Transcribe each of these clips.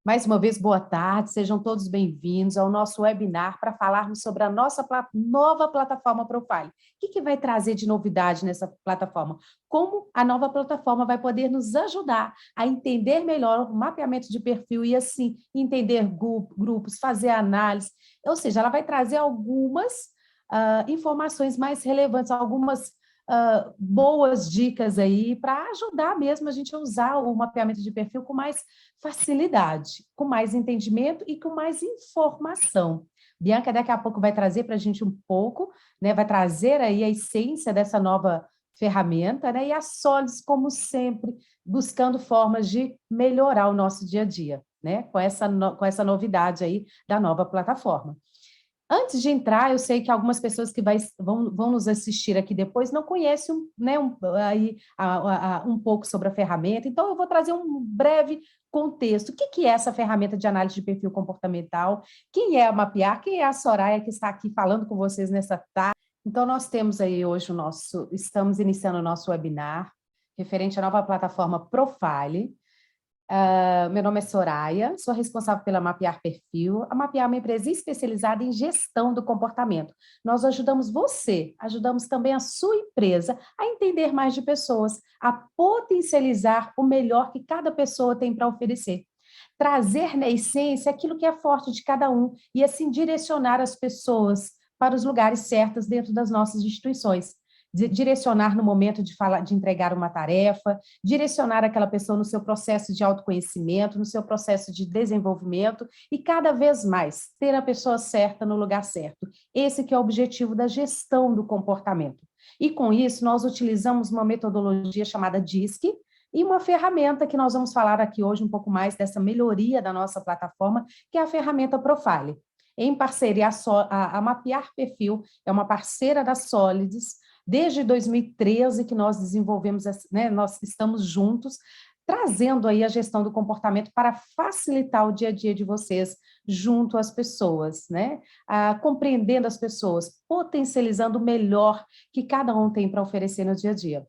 Mais uma vez, boa tarde, sejam todos bem-vindos ao nosso webinar para falarmos sobre a nossa nova plataforma Profile. O que vai trazer de novidade nessa plataforma? Como a nova plataforma vai poder nos ajudar a entender melhor o mapeamento de perfil e, assim, entender grupos, fazer análise. Ou seja, ela vai trazer algumas informações mais relevantes, algumas boas dicas aí para ajudar mesmo a gente a usar o mapeamento de perfil com mais facilidade, com mais entendimento e com mais informação. Bianca daqui a pouco vai trazer para a gente um pouco, né, vai trazer aí a essência dessa nova ferramenta, né, e a Solis, como sempre, buscando formas de melhorar o nosso dia a dia, né, com essa novidade aí da nova plataforma. Antes de entrar, eu sei que algumas pessoas que vão nos assistir aqui depois não conhecem um pouco sobre a ferramenta, então eu vou trazer um breve contexto. O que é essa ferramenta de análise de perfil comportamental? Quem é a Mapear? Quem é a Soraya que está aqui falando com vocês nessa tarde? Então, nós temos aí hoje estamos iniciando o nosso webinar referente à nova plataforma Profile. Meu nome é Soraya, sou responsável pela Mapear Perfil. A Mapear é uma empresa especializada em gestão do comportamento. Nós ajudamos também a sua empresa a entender mais de pessoas, a potencializar o melhor que cada pessoa tem para oferecer. Trazer na essência aquilo que é forte de cada um e assim direcionar as pessoas para os lugares certos dentro das nossas instituições. Direcionar no momento de entregar uma tarefa, direcionar aquela pessoa no seu processo de autoconhecimento, no seu processo de desenvolvimento e cada vez mais ter a pessoa certa no lugar certo. Esse que é o objetivo da gestão do comportamento. E com isso, nós utilizamos uma metodologia chamada DISC e uma ferramenta que nós vamos falar aqui hoje um pouco mais dessa melhoria da nossa plataforma, que é a ferramenta Profile. Em parceria, a Mapear Perfil é uma parceira da Solids, desde 2013 que nós desenvolvemos, né, nós estamos juntos, trazendo aí a gestão do comportamento para facilitar o dia a dia de vocês junto às pessoas, né? Compreendendo as pessoas, potencializando o melhor que cada um tem para oferecer no dia a dia.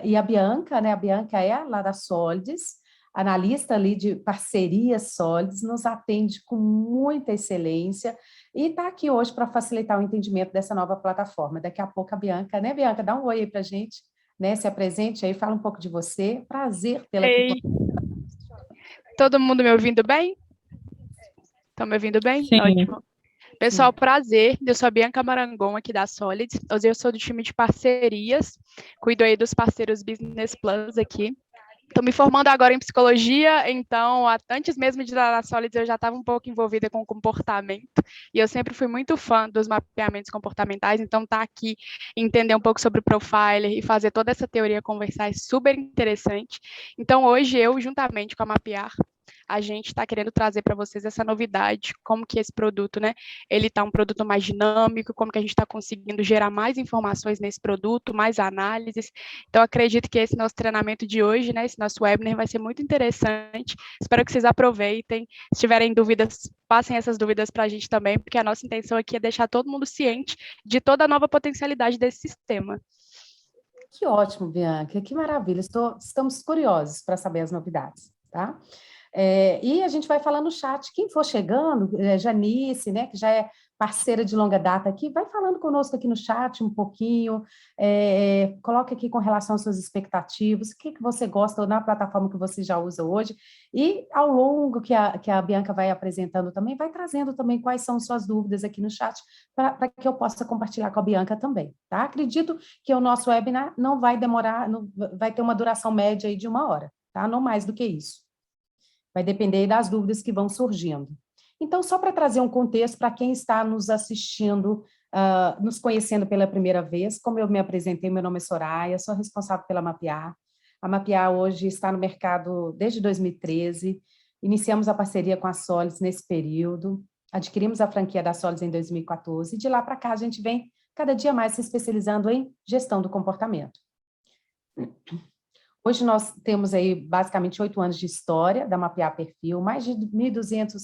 E a Bianca, né? A Bianca é lá da Solids, analista ali de parcerias Solids, nos atende com muita excelência e está aqui hoje para facilitar o entendimento dessa nova plataforma. Daqui a pouco a Bianca, né, Bianca? Dá um oi aí para a gente, né? Se apresente aí, fala um pouco de você. Prazer tê-la aqui Ei, conosco. todo mundo me ouvindo bem? Estão me ouvindo bem? Sim, Ótimo. Pessoal, prazer. Eu sou a Bianca Marangon, aqui da Solids. Hoje eu sou do time de parcerias, cuido aí dos parceiros Business Plus aqui. Estou me formando agora em psicologia, então, antes mesmo de estar na Solids, eu já estava um pouco envolvida com comportamento, e eu sempre fui muito fã dos mapeamentos comportamentais, então tá aqui entender um pouco sobre o Profiler e fazer toda essa teoria conversar é super interessante. Então, hoje eu, juntamente com a Mapear, a gente está querendo trazer para vocês essa novidade, como que esse produto, né, ele está um produto mais dinâmico, como que a gente está conseguindo gerar mais informações nesse produto, mais análises. Então, acredito que esse nosso treinamento de hoje, né, esse nosso webinar vai ser muito interessante. Espero que vocês aproveitem. Se tiverem dúvidas, passem essas dúvidas para a gente também, porque a nossa intenção aqui é deixar todo mundo ciente de toda a nova potencialidade desse sistema. Que ótimo, Bianca, que maravilha. Estamos curiosos para saber as novidades, tá? E a gente vai falando no chat. Quem for chegando, Janice, né, que já é parceira de longa data aqui, vai falando conosco aqui no chat um pouquinho, coloque aqui com relação às suas expectativas, o que você gosta na plataforma que você já usa hoje, e ao longo que a Bianca vai apresentando também, vai trazendo também quais são suas dúvidas aqui no chat, para que eu possa compartilhar com a Bianca também, tá? Acredito que o nosso webinar não vai demorar, vai ter uma duração média aí de 1 hora, tá? Não mais do que isso. Vai depender das dúvidas que vão surgindo. Então, só para trazer um contexto para quem está nos assistindo, nos conhecendo pela primeira vez, como eu me apresentei, meu nome é Soraya, sou responsável pela Mapear. A Mapear hoje está no mercado desde 2013, iniciamos a parceria com a Solis nesse período, adquirimos a franquia da Solis em 2014, e de lá para cá a gente vem cada dia mais se especializando em gestão do comportamento. Hoje nós temos aí basicamente 8 anos de história da Mapear Perfil, mais de 1.200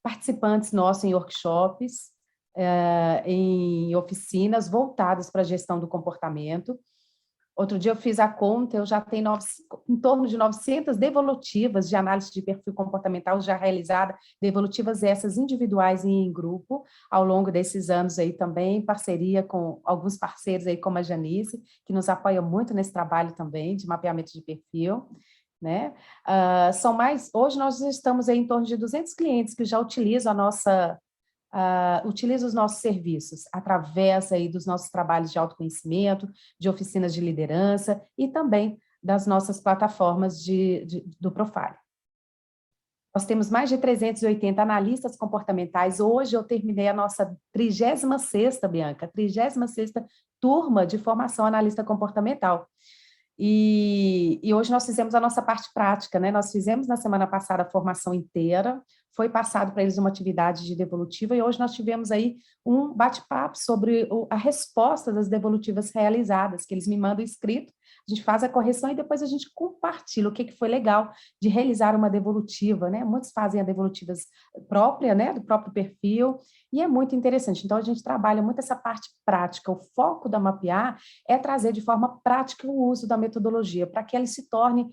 participantes nossos em workshops, em oficinas voltadas para a gestão do comportamento. Outro dia eu fiz a conta, eu já tenho em torno de 900 devolutivas de análise de perfil comportamental já realizada, devolutivas essas individuais e em grupo, ao longo desses anos aí também, em parceria com alguns parceiros aí, como a Janice, que nos apoia muito nesse trabalho também de mapeamento de perfil, né? Hoje nós estamos aí em torno de 200 clientes que já utilizam utiliza os nossos serviços através aí dos nossos trabalhos de autoconhecimento, de oficinas de liderança e também das nossas plataformas do Profile. Nós temos mais de 380 analistas comportamentais. Hoje eu terminei a nossa 36ª, Bianca, 36ª turma de formação analista comportamental. E hoje nós fizemos a nossa parte prática, né? Nós fizemos na semana passada a formação inteira, foi passado para eles uma atividade de devolutiva e hoje nós tivemos aí um bate-papo sobre a resposta das devolutivas realizadas, que eles me mandam escrito, a gente faz a correção e depois a gente compartilha o que foi legal de realizar uma devolutiva, né? Muitos fazem a devolutivas própria, né? Do próprio perfil, e é muito interessante. Então, a gente trabalha muito essa parte prática. O foco da Mapear é trazer de forma prática o uso da metodologia, para que ele se torne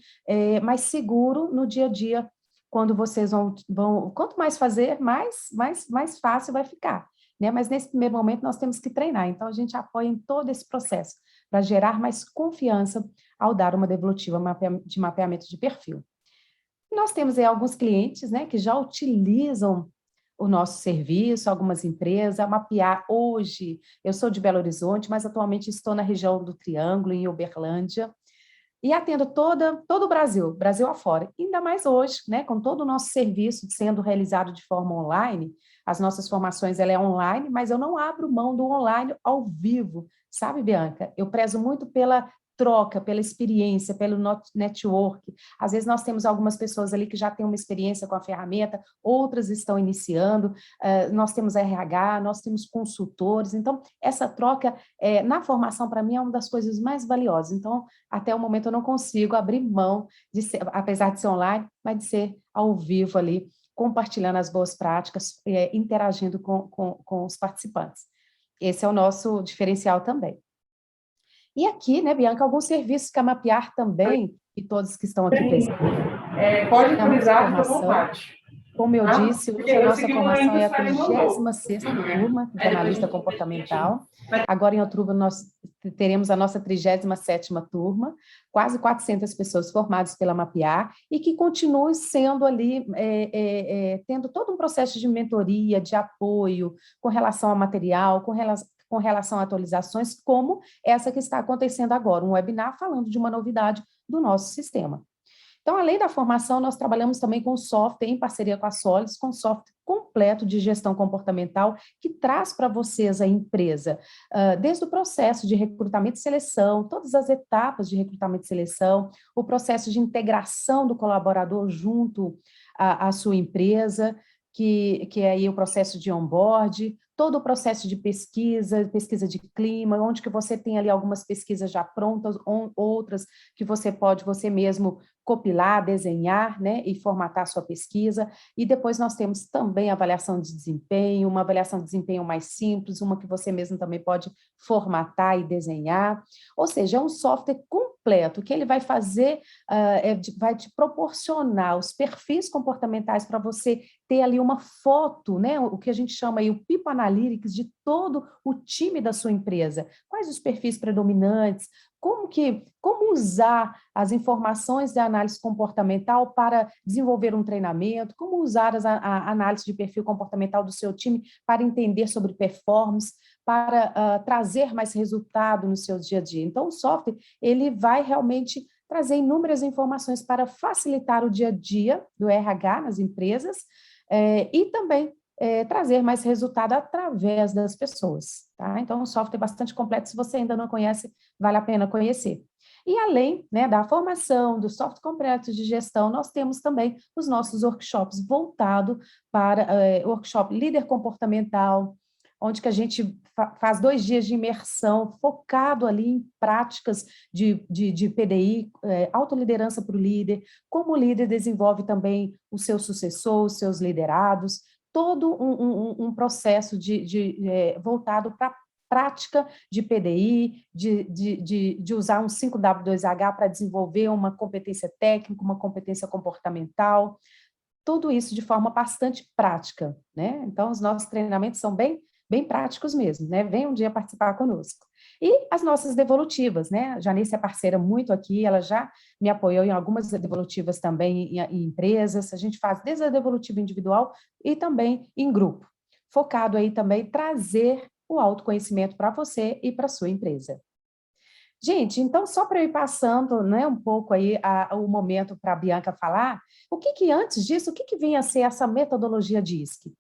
mais seguro no dia a dia, quando vocês vão quanto mais fazer, mais fácil vai ficar, né? Mas nesse primeiro momento nós temos que treinar, então a gente apoia em todo esse processo, para gerar mais confiança ao dar uma devolutiva de mapeamento de perfil. Nós temos aí alguns clientes, né, que já utilizam o nosso serviço, algumas empresas, a Mapear hoje, eu sou de Belo Horizonte, mas atualmente estou na região do Triângulo, em Uberlândia, e atendo todo o Brasil, Brasil afora. Ainda mais hoje, né, com todo o nosso serviço sendo realizado de forma online, as nossas formações ela é online, mas eu não abro mão do online ao vivo, sabe, Bianca? Eu prezo muito pela troca, pela experiência, pelo network. Às vezes nós temos algumas pessoas ali que já têm uma experiência com a ferramenta, outras estão iniciando, nós temos RH, nós temos consultores, então essa troca na formação para mim é uma das coisas mais valiosas, então até o momento eu não consigo abrir mão de ser, apesar de ser online, mas de ser ao vivo ali, compartilhando as boas práticas, interagindo com os participantes. Esse é o nosso diferencial também. E aqui, né, Bianca, alguns serviços que a Mapear também, e todos que estão aqui presentes, pode utilizar, fica à vontade. Como eu disse, hoje a nossa formação é a 36ª turma de analista comportamental. Agora, em outubro, nós teremos a nossa 37ª turma, quase 400 pessoas formadas pela Mapear, e que continuam sendo ali, tendo todo um processo de mentoria, de apoio, com relação ao material, com relação a atualizações, como essa que está acontecendo agora, um webinar falando de uma novidade do nosso sistema. Então, além da formação, nós trabalhamos também com software, em parceria com a Solids, com software completo de gestão comportamental, que traz para vocês a empresa, desde o processo de recrutamento e seleção, todas as etapas de recrutamento e seleção, o processo de integração do colaborador junto à sua empresa, que é aí o processo de onboard, todo o processo de pesquisa de clima, onde que você tem ali algumas pesquisas já prontas, outras que você pode você mesmo copilar, desenhar, né, e formatar a sua pesquisa, e depois nós temos também a avaliação de desempenho, uma avaliação de desempenho mais simples, uma que você mesmo também pode formatar e desenhar, ou seja, é um software completo, que ele vai fazer, vai te proporcionar os perfis comportamentais para você ter ali uma foto, né, o que a gente chama aí o People Analytics de todo o time da sua empresa, quais os perfis predominantes, como usar as informações da análise comportamental para desenvolver um treinamento, como usar a análise de perfil comportamental do seu time para entender sobre performance, para trazer mais resultado no seu dia a dia. Então, o software, ele vai realmente trazer inúmeras informações para facilitar o dia a dia do RH nas empresas, e também trazer mais resultado através das pessoas, tá? Então, um software bastante completo, se você ainda não conhece, vale a pena conhecer. E além, né, da formação, do software completo de gestão, nós temos também os nossos workshops voltados para workshop líder comportamental, onde que a gente faz 2 dias de imersão focado ali em práticas de PDI, autoliderança para o líder, como o líder desenvolve também o seu sucessor, os seus liderados, todo um processo voltado para a prática de PDI, de usar um 5W2H para desenvolver uma competência técnica, uma competência comportamental, tudo isso de forma bastante prática, né? Então, os nossos treinamentos são bem práticos mesmo, né? Vem um dia participar conosco. E as nossas devolutivas, né? A Janice é parceira muito aqui, ela já me apoiou em algumas devolutivas também em empresas, a gente faz desde a devolutiva individual e também em grupo, focado aí também trazer o autoconhecimento para você e para a sua empresa. Gente, então só para eu ir passando, né, um pouco aí o momento para a Bianca falar, antes disso, o que vem a ser essa metodologia DISC?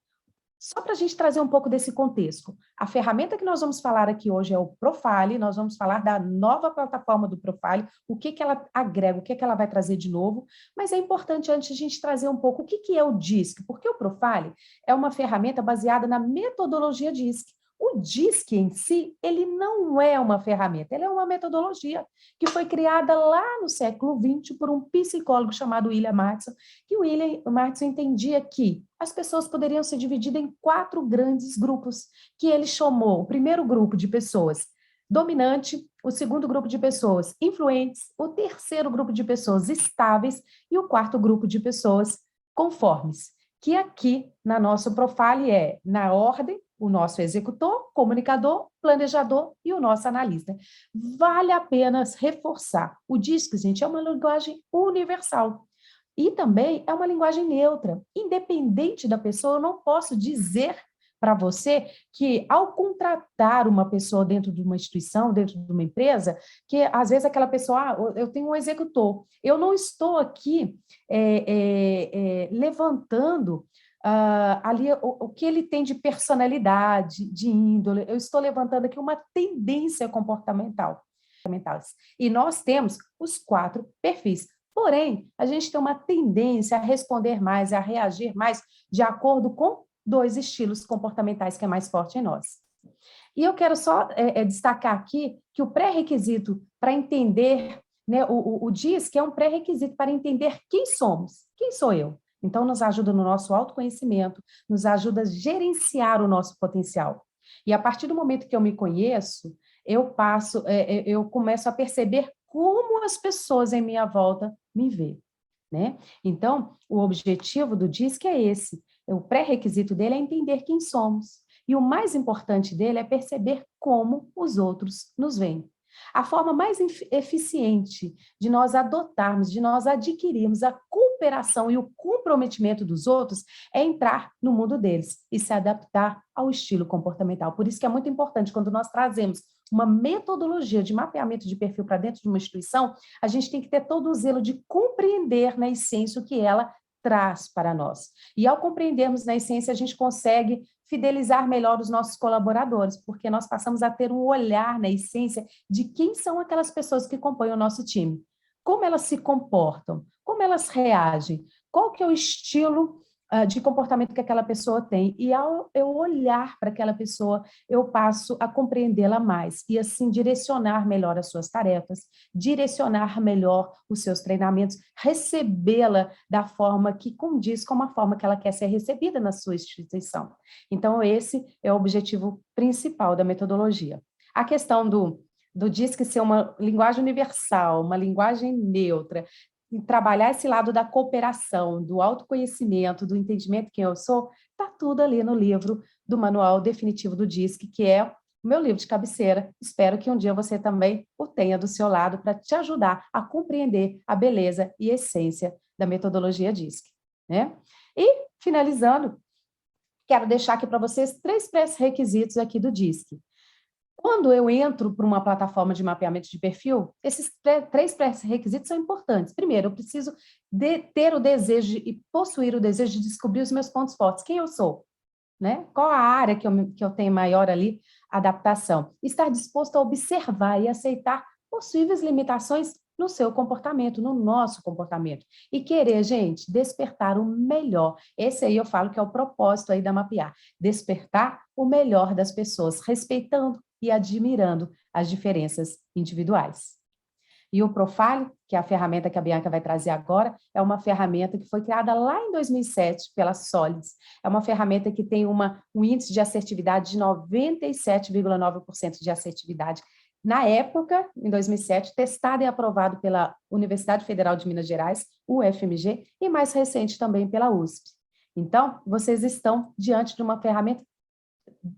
Só para a gente trazer um pouco desse contexto. A ferramenta que nós vamos falar aqui hoje é o Profile, nós vamos falar da nova plataforma do Profile, o que ela agrega, o que ela vai trazer de novo, mas é importante antes a gente trazer um pouco o que é o DISC, porque o Profile é uma ferramenta baseada na metodologia DISC. O DISC em si, ele não é uma ferramenta, ele é uma metodologia que foi criada lá no século XX por um psicólogo chamado William Marston, que o William Marston entendia que as pessoas poderiam ser divididas em 4 grandes grupos, que ele chamou o primeiro grupo de pessoas dominante, o segundo grupo de pessoas influentes, o terceiro grupo de pessoas estáveis e o quarto grupo de pessoas conformes, que aqui na nosso profile é, na ordem, o nosso executor, comunicador, planejador e o nosso analista. Vale a pena reforçar. O DISC, gente, é uma linguagem universal. E também é uma linguagem neutra. Independente da pessoa, eu não posso dizer para você que, ao contratar uma pessoa dentro de uma instituição, dentro de uma empresa, que às vezes aquela pessoa, eu tenho um executor, eu não estou aqui levantando ali o que ele tem de personalidade, de índole, eu estou levantando aqui uma tendência comportamental. E nós temos os 4 perfis. Porém, a gente tem uma tendência a responder mais, a reagir mais de acordo com 2 estilos comportamentais que é mais forte em nós. E eu quero só destacar aqui que o pré-requisito para entender, né, o DISC é um pré-requisito para entender quem somos, quem sou eu. Então, nos ajuda no nosso autoconhecimento, nos ajuda a gerenciar o nosso potencial. E a partir do momento que eu me conheço, eu começo a perceber como as pessoas em minha volta me veem, né? Então, o objetivo do DISC é esse. O pré-requisito dele é entender quem somos. E o mais importante dele é perceber como os outros nos veem. A forma mais eficiente de nós adotarmos, de nós adquirirmos a cooperação e o comprometimento dos outros é entrar no mundo deles e se adaptar ao estilo comportamental. Por isso que é muito importante, quando nós trazemos uma metodologia de mapeamento de perfil para dentro de uma instituição, a gente tem que ter todo o zelo de compreender na essência o que ela traz para nós. E ao compreendermos na essência, a gente consegue fidelizar melhor os nossos colaboradores, porque nós passamos a ter um olhar na essência de quem são aquelas pessoas que compõem o nosso time. Como elas se comportam, como elas reagem, qual que é o estilo de comportamento que aquela pessoa tem. E ao eu olhar para aquela pessoa, eu passo a compreendê-la mais e assim direcionar melhor as suas tarefas, direcionar melhor os seus treinamentos, recebê-la da forma que condiz com a forma que ela quer ser recebida na sua instituição. Então, esse é o objetivo principal da metodologia. A questão do DISC ser uma linguagem universal, uma linguagem neutra, e trabalhar esse lado da cooperação, do autoconhecimento, do entendimento de quem eu sou, está tudo ali no livro do Manual Definitivo do DISC, que é o meu livro de cabeceira. Espero que um dia você também o tenha do seu lado para te ajudar a compreender a beleza e essência da metodologia DISC, né? E, finalizando, quero deixar aqui para vocês 3 pré-requisitos aqui do DISC. Quando eu entro para uma plataforma de mapeamento de perfil, esses 3 pré-requisitos são importantes. Primeiro, eu preciso ter o desejo e possuir o desejo de descobrir os meus pontos fortes, quem eu sou, né? Qual a área que eu tenho maior ali adaptação. Estar disposto a observar e aceitar possíveis limitações no seu comportamento, no nosso comportamento. E querer, gente, despertar o melhor. Esse aí eu falo que é o propósito aí da Mapear. Despertar o melhor das pessoas, respeitando e admirando as diferenças individuais. E o Profile, que é a ferramenta que a Bianca vai trazer agora, é uma ferramenta que foi criada lá em 2007 pela Solids. É uma ferramenta que tem um índice de assertividade de 97,9% de assertividade. Na época, em 2007, testado e aprovado pela Universidade Federal de Minas Gerais, UFMG, e mais recente também pela USP. Então, vocês estão diante de uma ferramenta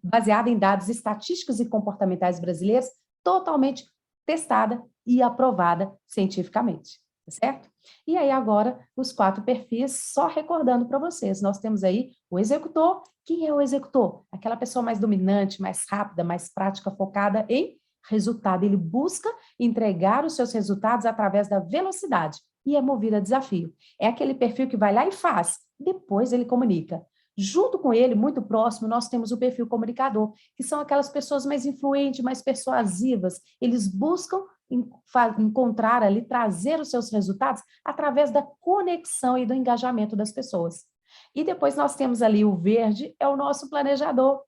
baseada em dados estatísticos e comportamentais brasileiros, totalmente testada e aprovada cientificamente, certo? E aí agora, os 4 perfis, só recordando para vocês, nós temos aí o executor. Quem é o executor? Aquela pessoa mais dominante, mais rápida, mais prática, focada em resultado. Ele busca entregar os seus resultados através da velocidade e é movido a desafio. É aquele perfil que vai lá e faz, depois ele comunica. Junto com ele, muito próximo, nós temos o perfil comunicador, que são aquelas pessoas mais influentes, mais persuasivas. Eles buscam encontrar ali, trazer os seus resultados através da conexão e do engajamento das pessoas. E depois nós temos ali o verde, é o nosso planejador.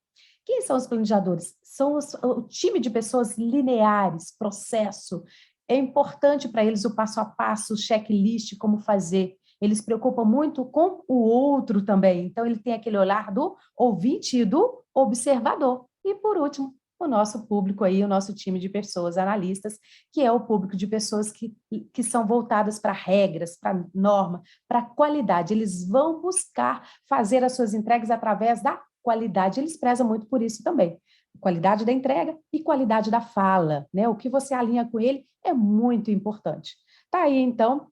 Quem são os planejadores? São o time de pessoas lineares, processo. É importante para eles o passo a passo, o checklist, como fazer. Eles se preocupam muito com o outro também. Então, ele tem aquele olhar do ouvinte e do observador. E, por último, o nosso público aí, o nosso time de pessoas analistas, que é o público de pessoas que são voltadas para regras, para norma, para qualidade. Eles vão buscar fazer as suas entregas através da qualidade. Eles prezam muito por isso também. Qualidade da entrega e qualidade da fala, né? O que você alinha com ele é muito importante. Tá aí, então,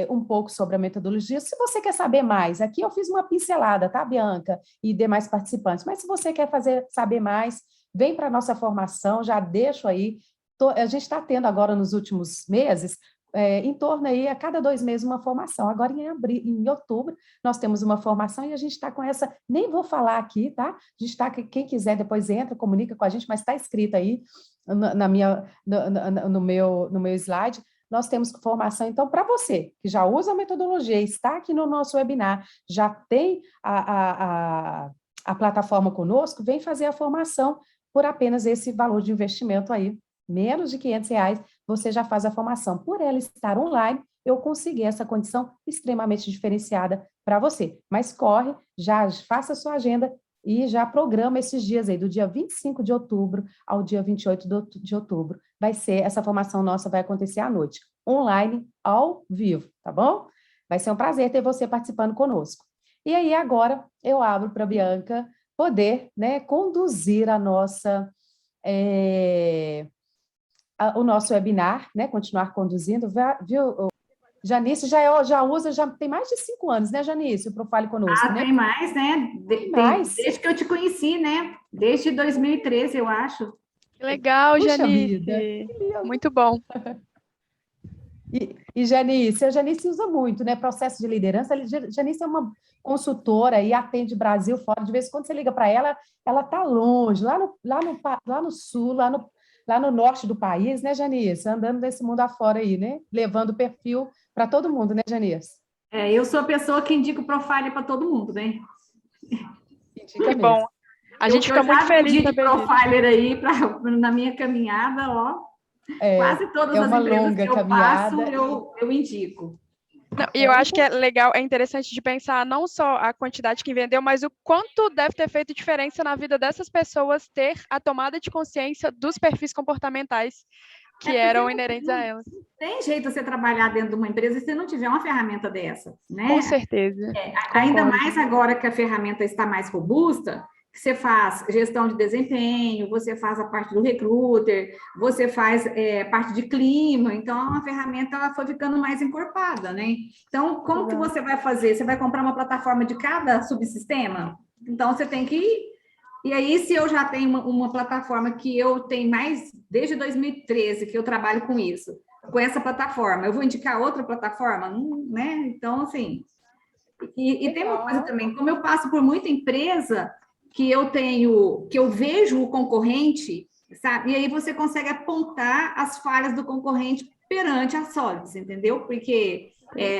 um pouco sobre a metodologia. Se você quer saber mais, aqui eu fiz uma pincelada, tá, Bianca? E demais participantes. Mas se você quer saber mais, vem para a nossa formação, já deixo aí. A gente está tendo agora, nos últimos meses, em torno aí, a cada 2 meses, uma formação. Agora, em outubro, nós temos uma formação e a gente está com essa, nem vou falar aqui, tá? A gente está, quem quiser depois entra, comunica com a gente, mas está escrito aí no meu slide. Nós temos formação, então, para você, que já usa a metodologia, está aqui no nosso webinar, já tem a plataforma conosco, vem fazer a formação por apenas esse valor de investimento aí, menos de R$500, você já faz a formação. Por ela estar online, eu consegui essa condição extremamente diferenciada para você. Mas corre, já faça a sua agenda e já programa esses dias aí, do dia 25 de outubro ao dia 28 de outubro. Essa formação nossa vai acontecer à noite, online, ao vivo, tá bom? Vai ser um prazer ter você participando conosco. E aí, agora, eu abro para a Bianca poder, né, conduzir o nosso webinar, né, continuar conduzindo, viu? Janice já usa, já tem mais de 5 anos, né, Janice, o Profile conosco, né? Tem mais, né? Desde que eu te conheci, né? Desde 2013, eu acho. Que legal, Puxa Janice. vida. Muito bom. E Janice, a Janice usa muito, né? Processo de liderança. Janice é uma consultora e atende Brasil fora. De vez em quando você liga para ela, ela está longe, lá no sul, lá no norte do país, né, Janice? Andando desse mundo afora aí, né? Levando o perfil para todo mundo, né, Janice? Eu sou a pessoa que indica o Profile para todo mundo, né? Que bom. A gente fica muito feliz de saber disso. Profiler aí na minha caminhada, ó. Quase todas as empresas que eu passo, eu indico. Não, e eu acho que é legal, é interessante de pensar não só a quantidade que vendeu, mas o quanto deve ter feito diferença na vida dessas pessoas ter a tomada de consciência dos perfis comportamentais que eram inerentes a elas. Tem jeito de você trabalhar dentro de uma empresa se não tiver uma ferramenta dessa, né? Com certeza. Ainda mais agora que a ferramenta está mais robusta, você faz gestão de desempenho, você faz a parte do recruiter, você faz parte de clima, então a ferramenta ela foi ficando mais encorpada, né? Então, como que você vai fazer? Você vai comprar uma plataforma de cada subsistema? Então, você tem que... E aí, se eu já tenho uma plataforma que eu tenho mais, desde 2013, que eu trabalho com isso, com essa plataforma, eu vou indicar outra plataforma? Né? Então, assim... E tem uma coisa também, como eu passo por muita empresa... que eu vejo o concorrente, sabe? E aí você consegue apontar as falhas do concorrente perante a Solids, entendeu? Porque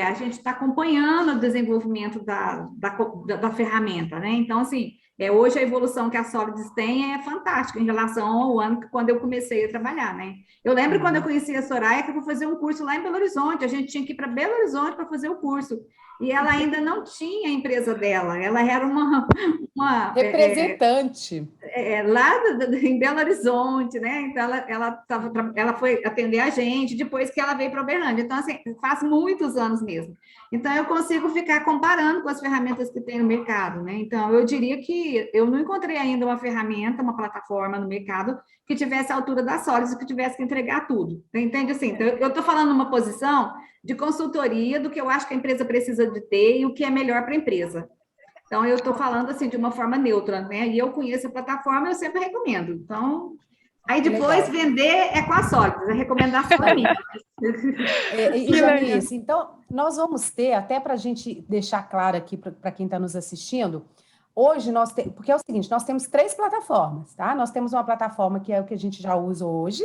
a gente está acompanhando o desenvolvimento da ferramenta, né? Então, assim, Hoje a evolução que a Solids tem é fantástica em relação ao ano quando eu comecei a trabalhar, né? Eu lembro quando eu conheci a Soraya que eu fui fazer um curso lá em Belo Horizonte, a gente tinha que ir para Belo Horizonte para fazer o curso, e ela ainda não tinha a empresa dela, ela era uma representante. Lá em Belo Horizonte, né? Então ela foi atender a gente depois que ela veio para Uberlândia. Então, assim, faz muitos anos mesmo. Então, eu consigo ficar comparando com as ferramentas que tem no mercado, né? Então, eu diria que eu não encontrei ainda uma ferramenta, uma plataforma no mercado que tivesse a altura da Solids, que tivesse que entregar tudo. Entende? Assim, então, eu estou falando numa posição de consultoria do que eu acho que a empresa precisa de ter e o que é melhor para a empresa. Então, eu estou falando assim de uma forma neutra, né? E eu conheço a plataforma, eu sempre recomendo. Então, aí depois vender é com a Solids, a recomendação é minha. E Janice, então, nós vamos ter, até para a gente deixar claro aqui para quem está nos assistindo, hoje nós temos, porque é o seguinte, nós temos 3 plataformas, tá? Nós temos uma plataforma que é o que a gente já usa hoje,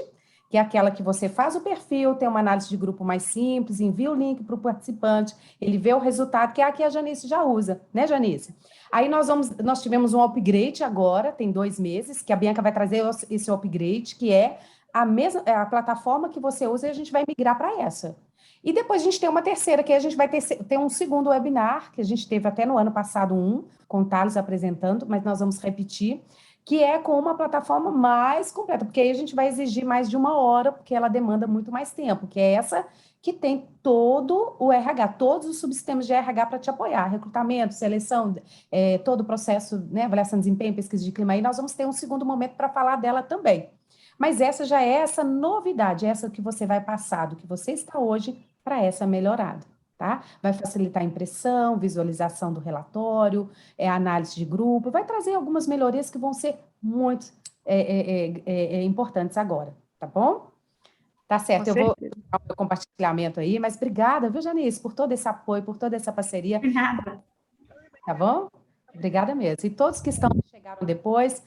que é aquela que você faz o perfil, tem uma análise de grupo mais simples, envia o link para o participante, ele vê o resultado, que é a que a Janice já usa, né, Janice? Aí nós tivemos um upgrade agora, tem 2 meses, que a Bianca vai trazer esse upgrade, que é a plataforma que você usa e a gente vai migrar para essa. E depois a gente tem uma terceira, que a gente vai ter um segundo webinar, que a gente teve até no ano passado com o Thales apresentando, mas nós vamos repetir, que é com uma plataforma mais completa, porque aí a gente vai exigir mais de 1 hora, porque ela demanda muito mais tempo, que é essa que tem todo o RH, todos os subsistemas de RH para te apoiar, recrutamento, seleção, todo o processo, né, avaliação de desempenho, pesquisa de clima, aí nós vamos ter um segundo momento para falar dela também. Mas essa já é essa novidade, essa que você vai passar do que você está hoje para essa melhorada. Tá? Vai facilitar a impressão, visualização do relatório, análise de grupo, vai trazer algumas melhorias que vão ser muito importantes agora, tá bom? Tá certo, eu vou dar o meu compartilhamento aí, mas obrigada, viu, Janice, por todo esse apoio, por toda essa parceria. Nada. Tá bom? Obrigada mesmo. E todos que chegaram depois,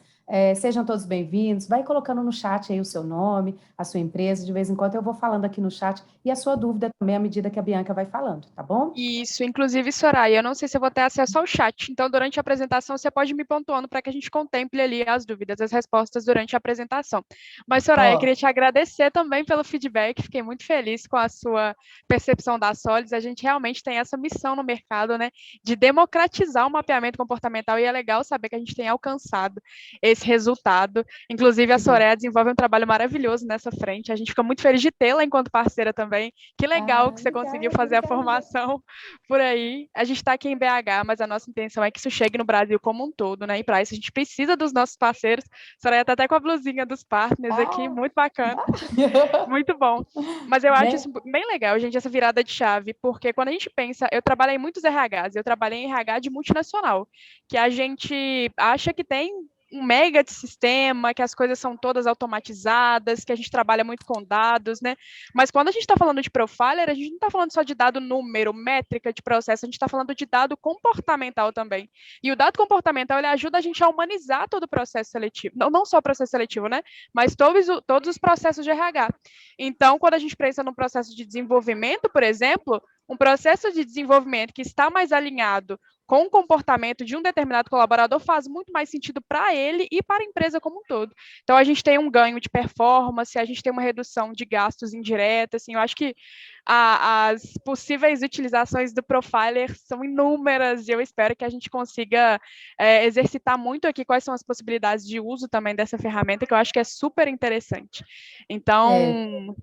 sejam todos bem-vindos. Vai colocando no chat aí o seu nome, a sua empresa. De vez em quando eu vou falando aqui no chat e a sua dúvida também à medida que a Bianca vai falando, tá bom? Isso, inclusive, Soraya, eu não sei se eu vou ter acesso ao chat, então durante a apresentação você pode me pontuando para que a gente contemple ali as dúvidas, as respostas durante a apresentação. Mas, Soraya, eu queria te agradecer também pelo feedback, fiquei muito feliz com a sua percepção da Solids, a gente realmente tem essa missão no mercado, né, de democratizar o mapeamento comportamental e é legal saber que a gente tem alcançado esse resultado. Inclusive, a Soraya desenvolve um trabalho maravilhoso nessa frente, a gente fica muito feliz de tê-la enquanto parceira também. Que legal que você conseguiu fazer a formação por aí. A gente está aqui em BH, mas a nossa intenção é que isso chegue no Brasil como um todo, né? E para isso a gente precisa dos nossos parceiros. A Soraya está até com a blusinha dos partners aqui, muito bacana. Muito bom. Mas eu acho isso bem legal, gente, essa virada de chave, porque quando a gente pensa, eu trabalhei em muitos RHs, eu trabalhei em RH de multinacional, que a gente acha que tem um mega de sistema, que as coisas são todas automatizadas, que a gente trabalha muito com dados, né? Mas quando a gente está falando de profiler, a gente não está falando só de dado número, métrica de processo, a gente está falando de dado comportamental também. E o dado comportamental, ele ajuda a gente a humanizar todo o processo seletivo. Não só o processo seletivo, né? Mas todos os processos de RH. Então, quando a gente pensa num processo de desenvolvimento, por exemplo, um processo de desenvolvimento que está mais alinhado com o comportamento de um determinado colaborador faz muito mais sentido para ele e para a empresa como um todo. Então, a gente tem um ganho de performance, a gente tem uma redução de gastos indiretos, assim, eu acho que as possíveis utilizações do Profiler são inúmeras e eu espero que a gente consiga exercitar muito aqui quais são as possibilidades de uso também dessa ferramenta, que eu acho que é super interessante. Então...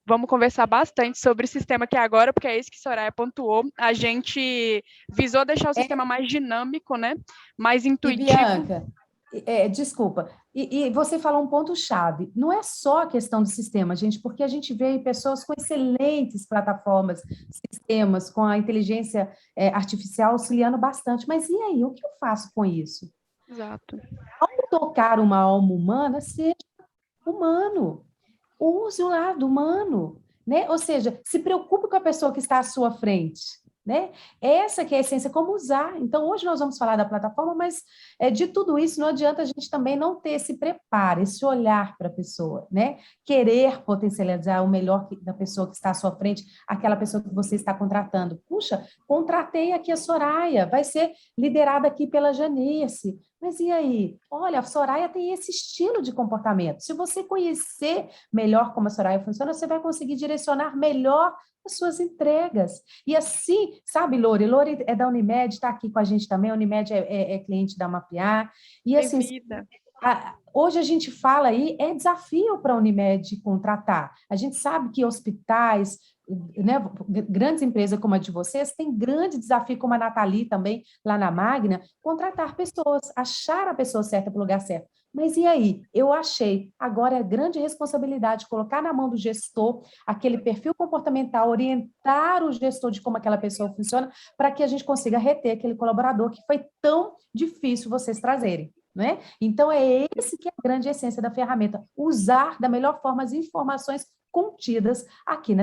vamos conversar bastante sobre o sistema aqui agora, porque é isso que a Soraya pontuou. A gente visou deixar o sistema mais dinâmico, né? Mais intuitivo. E Bianca, desculpa, e você falou um ponto-chave. Não é só a questão do sistema, gente, porque a gente vê pessoas com excelentes plataformas, sistemas, com a inteligência artificial auxiliando bastante. Mas e aí, o que eu faço com isso? Exato. Ao tocar uma alma humana, seja humano. Use o lado humano, né? Ou seja, se preocupe com a pessoa que está à sua frente, né? Essa que é a essência, como usar. Então, hoje nós vamos falar da plataforma, mas de tudo isso não adianta a gente também não ter esse preparo, esse olhar para a pessoa, né? Querer potencializar o melhor da pessoa que está à sua frente, aquela pessoa que você está contratando. Puxa, contratei aqui a Soraya, vai ser liderada aqui pela Janice. Mas e aí? Olha, a Soraya tem esse estilo de comportamento. Se você conhecer melhor como a Soraya funciona, você vai conseguir direcionar melhor as suas entregas. E assim, sabe, Lore? Lore é da Unimed, está aqui com a gente também. A Unimed é cliente da Mapear. E assim, hoje a gente fala aí, é desafio para a Unimed contratar. A gente sabe que hospitais, né, grandes empresas como a de vocês, têm grande desafio, como a Nathalie também, lá na Magna, contratar pessoas, achar a pessoa certa para o lugar certo. Mas e aí? Eu achei. Agora é grande responsabilidade colocar na mão do gestor aquele perfil comportamental, orientar o gestor de como aquela pessoa funciona, para que a gente consiga reter aquele colaborador que foi tão difícil vocês trazerem. Né? Então, é esse que é a grande essência da ferramenta, usar da melhor forma as informações contidas aqui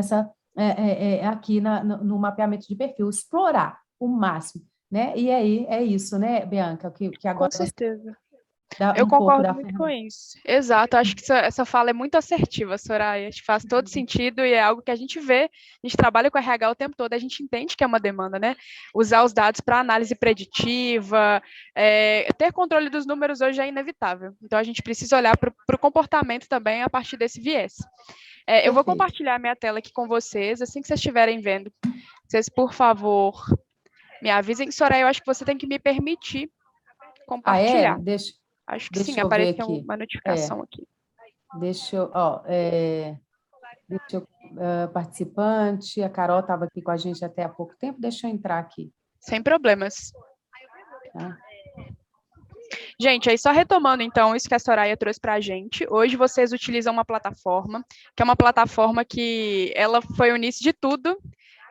no mapeamento de perfil, explorar o máximo, né? E aí é isso, né, Bianca, que agora Com certeza. dá Eu um pouco concordo da muito ferramenta. com isso. Exato, acho que essa fala é muito assertiva, Soraya. Acho que faz todo sentido e é algo que a gente vê, a gente trabalha com RH o tempo todo, a gente entende que é uma demanda, né? Usar os dados para análise preditiva, ter controle dos números hoje é inevitável. Então, a gente precisa olhar para o comportamento também a partir desse viés. Eu vou compartilhar minha tela aqui com vocês, assim que vocês estiverem vendo. Vocês, por favor, me avisem. Soraya, eu acho que você tem que me permitir compartilhar. Acho que sim, eu ver apareceu aqui. uma notificação aqui. Participante, a Carol estava aqui com a gente até há pouco tempo, deixa eu entrar aqui. Sem problemas. Tá? Gente, aí só retomando, então, isso que a Soraya trouxe para a gente, hoje vocês utilizam uma plataforma, que é uma plataforma que ela foi o início de tudo,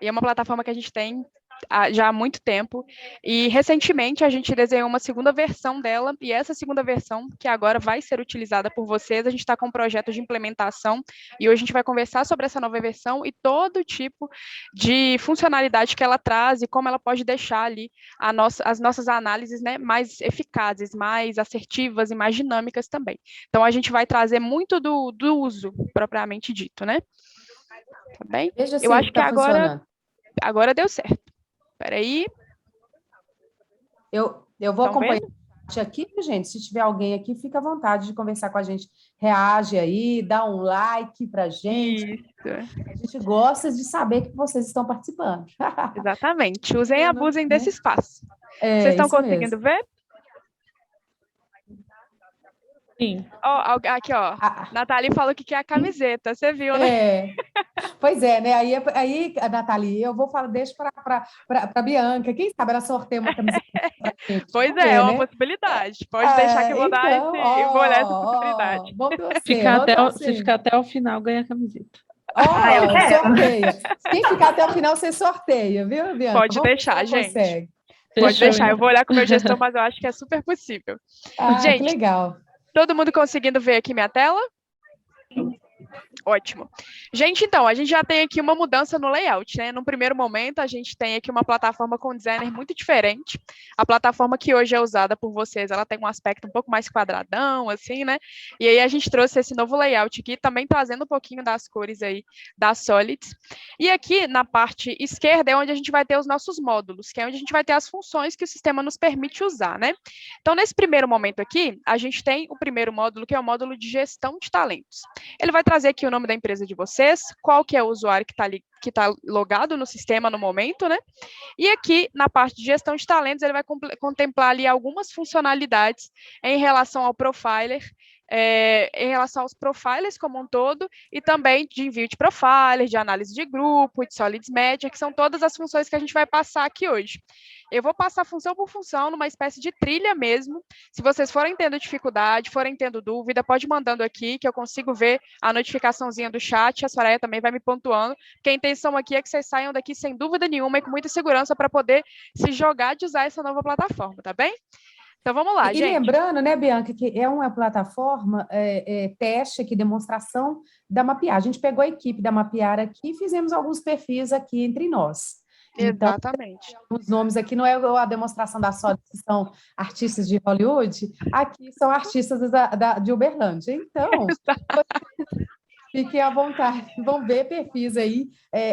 e é uma plataforma que a gente tem já há muito tempo, e recentemente a gente desenhou uma segunda versão dela, e essa segunda versão, que agora vai ser utilizada por vocês, a gente está com um projeto de implementação, e hoje a gente vai conversar sobre essa nova versão e todo tipo de funcionalidade que ela traz e como ela pode deixar ali as nossas análises, né, mais eficazes, mais assertivas e mais dinâmicas também. Então, a gente vai trazer muito do uso, propriamente dito, né? Tá bem? Veja se eu acho que funcionando. Agora deu certo. Espera aí. Eu vou acompanhar o chat aqui, gente. Se tiver alguém aqui, fica à vontade de conversar com a gente. Reage aí, dá um like para a gente. Isso. A gente gosta de saber que vocês estão participando. Exatamente. Usem e abusem desse espaço. Vocês estão conseguindo ver? Sim. Aqui, ó. Nathalie falou que quer a camiseta, você viu, né? Pois é, né? Aí, Nathalie, eu vou falar, deixa para a Bianca. Quem sabe ela sorteia uma camiseta pra gente. Pois é, é uma possibilidade. Pode deixar que eu vou dar eu vou olhar essa possibilidade. Vamos torcer, se ficar até o final, ganha a camiseta. Sorteia. Quem ficar até o final, você sorteia, viu, Bianca? Pode deixar, gente. Consegue. Pode deixar, eu vou olhar com o meu gestor, mas eu acho que é super possível. Gente, que legal. Todo mundo conseguindo ver aqui minha tela? Ótimo. Gente, então, a gente já tem aqui uma mudança no layout, né? No primeiro momento, a gente tem aqui uma plataforma com designer muito diferente. A plataforma que hoje é usada por vocês, ela tem um aspecto um pouco mais quadradão, assim, né? E aí a gente trouxe esse novo layout aqui, também trazendo um pouquinho das cores aí da Solids. E aqui, na parte esquerda, é onde a gente vai ter os nossos módulos, que é onde a gente vai ter as funções que o sistema nos permite usar, né? Então, nesse primeiro momento aqui, a gente tem o primeiro módulo, que é o módulo de gestão de talentos. Ele vai trazer aqui o nome da empresa de vocês, qual que é o usuário que tá logado no sistema no momento, né? E aqui, na parte de gestão de talentos, ele vai contemplar ali algumas funcionalidades em relação ao profiler, em relação aos profilers como um todo, e também de envio de profiler, de análise de grupo, de solids média, que são todas as funções que a gente vai passar aqui hoje. Eu vou passar função por função, numa espécie de trilha mesmo. Se vocês forem tendo dificuldade, forem tendo dúvida, pode ir mandando aqui, que eu consigo ver a notificaçãozinha do chat, a Soraya também vai me pontuando, porque a intenção aqui é que vocês saiam daqui sem dúvida nenhuma e com muita segurança para poder se jogar de usar essa nova plataforma, tá bem? Então, vamos lá, gente. E lembrando, né, Bianca, que é uma plataforma, teste aqui, demonstração da Mapear. A gente pegou a equipe da Mapear aqui e fizemos alguns perfis aqui entre nós. Então, Exatamente. os nomes aqui não é a demonstração da Sólides, que são artistas de Hollywood, aqui são artistas de Uberlândia. Então, fiquem à vontade, vão ver perfis aí,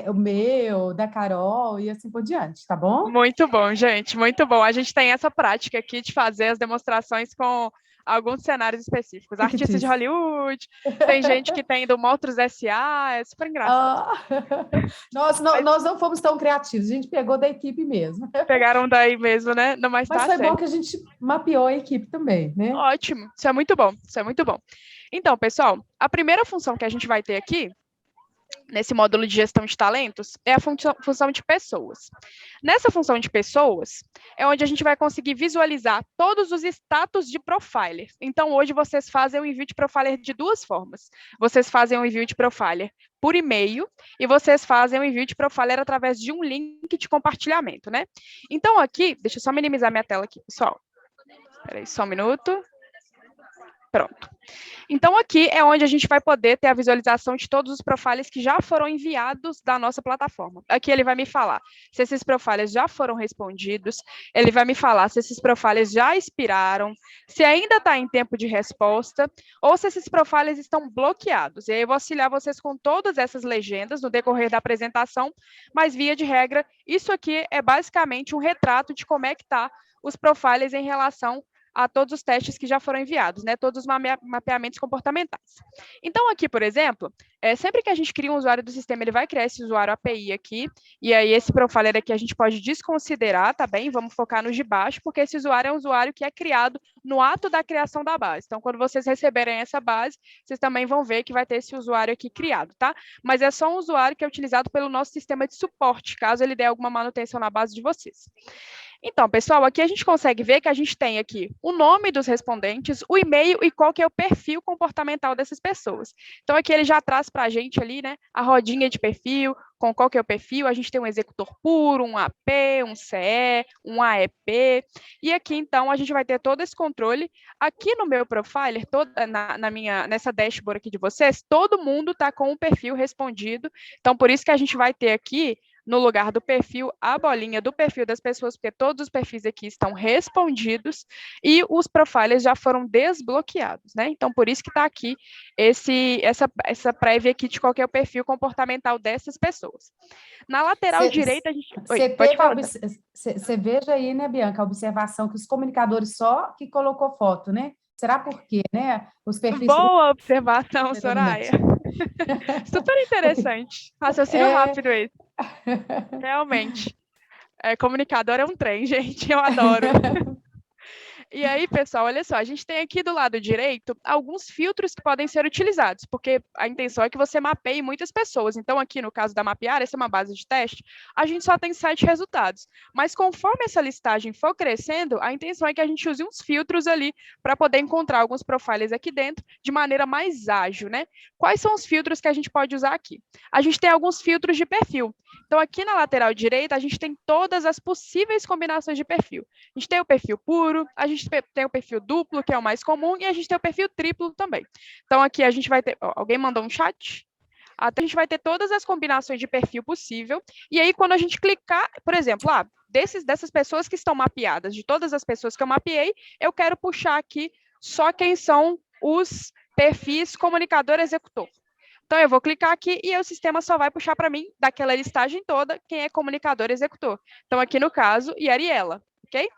o meu, da Carol e assim por diante, tá bom? Muito bom, gente, muito bom. A gente tem essa prática aqui de fazer as demonstrações com alguns cenários específicos. Artistas de Fictício. Hollywood, tem gente que tem do Monstros S.A., é super engraçado. Ah, nós não fomos tão criativos, a gente pegou da equipe mesmo. Pegaram daí mesmo, né? Não, mas Mas tá foi bom certo. que a gente mapeou a equipe também, né? Ótimo, isso é muito bom, isso é muito bom. Então, pessoal, a primeira função que a gente vai ter aqui, nesse módulo de gestão de talentos, é a função de pessoas. Nessa função de pessoas, é onde a gente vai conseguir visualizar todos os status de profiler. Então, hoje vocês fazem o envio de profiler de duas formas. Vocês fazem o envio de profiler por e-mail e vocês fazem o envio de profiler através de um link de compartilhamento, né? Então, aqui, deixa eu só minimizar minha tela aqui, pessoal. Espera aí, só um minuto. Pronto. Então, aqui é onde a gente vai poder ter a visualização de todos os profiles que já foram enviados da nossa plataforma. Aqui ele vai me falar se esses profiles já foram respondidos, ele vai me falar se esses profiles já expiraram, se ainda está em tempo de resposta, ou se esses profiles estão bloqueados. E aí eu vou auxiliar vocês com todas essas legendas no decorrer da apresentação, mas, via de regra, isso aqui é basicamente um retrato de como é que está os profiles em relação a todos os testes que já foram enviados, né? Todos os mapeamentos comportamentais. Então, aqui, por exemplo, sempre que a gente cria um usuário do sistema, ele vai criar esse usuário API aqui, e aí esse profiler aqui a gente pode desconsiderar, tá bem? Vamos focar nos de baixo, porque esse usuário é um usuário que é criado no ato da criação da base. Então, quando vocês receberem essa base, vocês também vão ver que vai ter esse usuário aqui criado, tá? Mas é só um usuário que é utilizado pelo nosso sistema de suporte, caso ele dê alguma manutenção na base de vocês. Então, pessoal, aqui a gente consegue ver que a gente tem aqui o nome dos respondentes, o e-mail e qual que é o perfil comportamental dessas pessoas. Então, aqui ele já traz para a gente ali, né, a rodinha de perfil, com qual que é o perfil, a gente tem um executor puro, um AP, um CE, um AEP, e aqui, então, a gente vai ter todo esse controle. Aqui no meu profiler, nessa dashboard aqui de vocês, todo mundo está com o perfil respondido, então, por isso que a gente vai ter aqui, no lugar do perfil, a bolinha do perfil das pessoas, porque todos os perfis aqui estão respondidos e os profilers já foram desbloqueados, né? Então, por isso que está aqui essa prévia aqui de qual que é o perfil comportamental dessas pessoas. Na lateral direita, a gente... Você veja aí, né, Bianca, a observação que os comunicadores só que colocou foto, né? Será por quê, né? Os perfis... Boa observação, Soraya. Super interessante. Raciocínio rápido esse. Realmente. Comunicador é um trem, gente. Eu adoro. E aí, pessoal, olha só, a gente tem aqui do lado direito alguns filtros que podem ser utilizados, porque a intenção é que você mapeie muitas pessoas. Então, aqui no caso da Mapear, essa é uma base de teste, a gente só tem 7 resultados. Mas conforme essa listagem for crescendo, a intenção é que a gente use uns filtros ali para poder encontrar alguns profiles aqui dentro de maneira mais ágil, né? Quais são os filtros que a gente pode usar aqui? A gente tem alguns filtros de perfil. Então, aqui na lateral direita, a gente tem todas as possíveis combinações de perfil. A gente tem o perfil puro, a gente tem o perfil duplo, que é o mais comum, e a gente tem o perfil triplo também. Então, aqui a gente vai ter... alguém mandou um chat? Até a gente vai ter todas as combinações de perfil possível. E aí, quando a gente clicar, por exemplo, dessas pessoas que estão mapeadas, de todas as pessoas que eu mapeei, eu quero puxar aqui só quem são os perfis comunicador-executor. Então, eu vou clicar aqui e o sistema só vai puxar para mim, daquela listagem toda, quem é comunicador-executor. Então, aqui no caso, Yariela. Ok?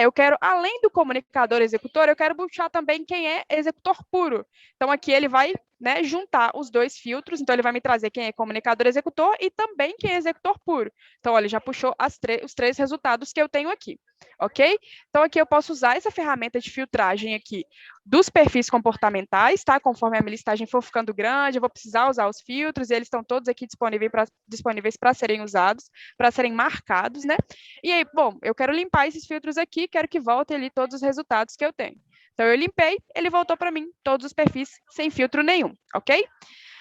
Eu quero, além do comunicador executor, eu quero puxar também quem é executor puro. Então, aqui ele vai, né, juntar os dois filtros, então ele vai me trazer quem é comunicador executor e também quem é executor puro. Então, olha, já puxou os 3 resultados que eu tenho aqui, ok? Então, aqui eu posso usar essa ferramenta de filtragem aqui dos perfis comportamentais, tá? Conforme a minha listagem for ficando grande, eu vou precisar usar os filtros, e eles estão todos aqui disponíveis para serem usados, para serem marcados, né? E aí, bom, eu quero limpar esses filtros aqui, quero que voltem ali todos os resultados que eu tenho. Então, eu limpei, ele voltou para mim todos os perfis sem filtro nenhum, ok?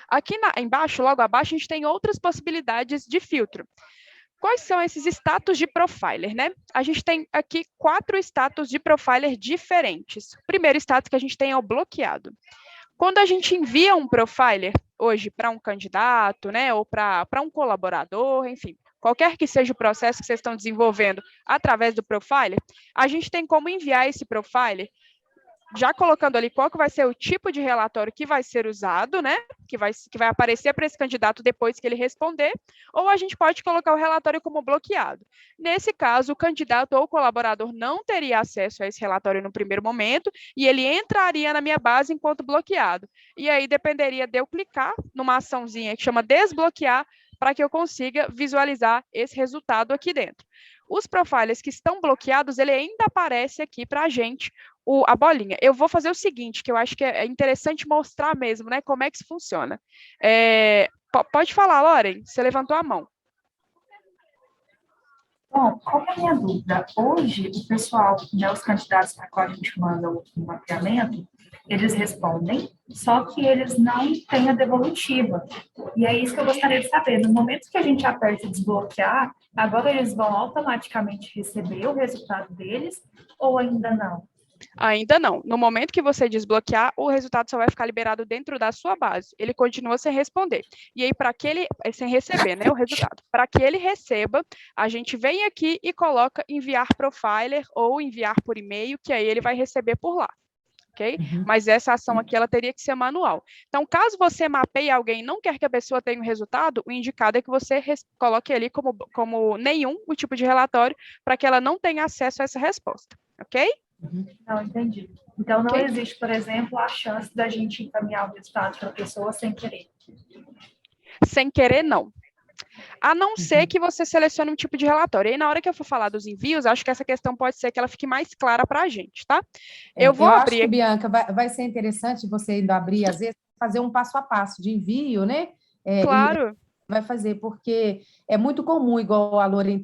Aqui embaixo, logo abaixo, a gente tem outras possibilidades de filtro. Quais são esses status de profiler, né? A gente tem aqui 4 status de profiler diferentes. O primeiro status que a gente tem é o bloqueado. Quando a gente envia um profiler hoje para um candidato, né, ou para um colaborador, enfim, qualquer que seja o processo que vocês estão desenvolvendo através do Profiler, a gente tem como enviar esse Profiler já colocando ali qual que vai ser o tipo de relatório que vai ser usado, né, que vai aparecer para esse candidato depois que ele responder, ou a gente pode colocar o relatório como bloqueado. Nesse caso, o candidato ou o colaborador não teria acesso a esse relatório no primeiro momento, e ele entraria na minha base enquanto bloqueado. E aí dependeria de eu clicar numa açãozinha que chama desbloquear, para que eu consiga visualizar esse resultado aqui dentro. Os profilers que estão bloqueados, ele ainda aparece aqui para a gente, a bolinha. Eu vou fazer o seguinte, que eu acho que é interessante mostrar mesmo, né, como é que isso funciona. Pode falar, Loren, você levantou a mão. Bom, qual é a minha dúvida? Hoje, o pessoal, né, os candidatos para qual a gente manda o mapeamento, eles respondem, só que eles não têm a devolutiva. E é isso que eu gostaria de saber. No momento que a gente aperta desbloquear, agora eles vão automaticamente receber o resultado deles ou ainda não? Ainda não. No momento que você desbloquear, o resultado só vai ficar liberado dentro da sua base. Ele continua sem responder. E aí, sem receber, né, o resultado. Para que ele receba, a gente vem aqui e coloca enviar profiler ou enviar por e-mail, que aí ele vai receber por lá. Ok? Mas essa ação aqui, ela teria que ser manual. Então, caso você mapeie alguém e não quer que a pessoa tenha um resultado, o indicado é que você coloque ali como nenhum o tipo de relatório, para que ela não tenha acesso a essa resposta. Ok? Não, entendi. Então, não existe, por exemplo, a chance da gente encaminhar o resultado para a pessoa sem querer. Sem querer, não. A não ser que você selecione um tipo de relatório. E aí, na hora que eu for falar dos envios, acho que essa questão pode ser que ela fique mais clara para a gente, tá? Eu vou abrir... acho que, Bianca, vai ser interessante você indo abrir, às vezes, fazer um passo a passo de envio, né? Claro. Vai fazer, porque é muito comum, igual a Loren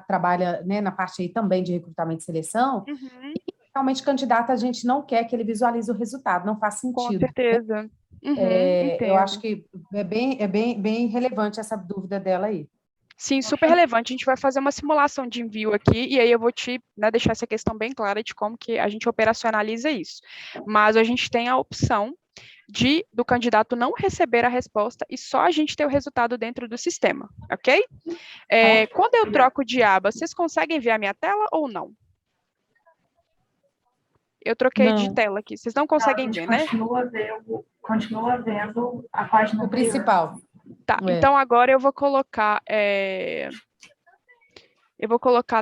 trabalha, né, na parte aí também de recrutamento e seleção, e realmente candidato a gente não quer que ele visualize o resultado, não faz sentido. Com certeza. Eu acho que é bem relevante essa dúvida dela aí. Sim, super relevante. A gente vai fazer uma simulação de envio aqui, e aí eu vou deixar essa questão bem clara de como que a gente operacionaliza isso. Mas a gente tem a opção do candidato não receber a resposta e só a gente ter o resultado dentro do sistema, ok? Quando eu troco de aba, vocês conseguem ver a minha tela ou não? Eu troquei de tela aqui, vocês não conseguem ver, né? Continua vendo a página principal. Tá, então agora eu vou colocar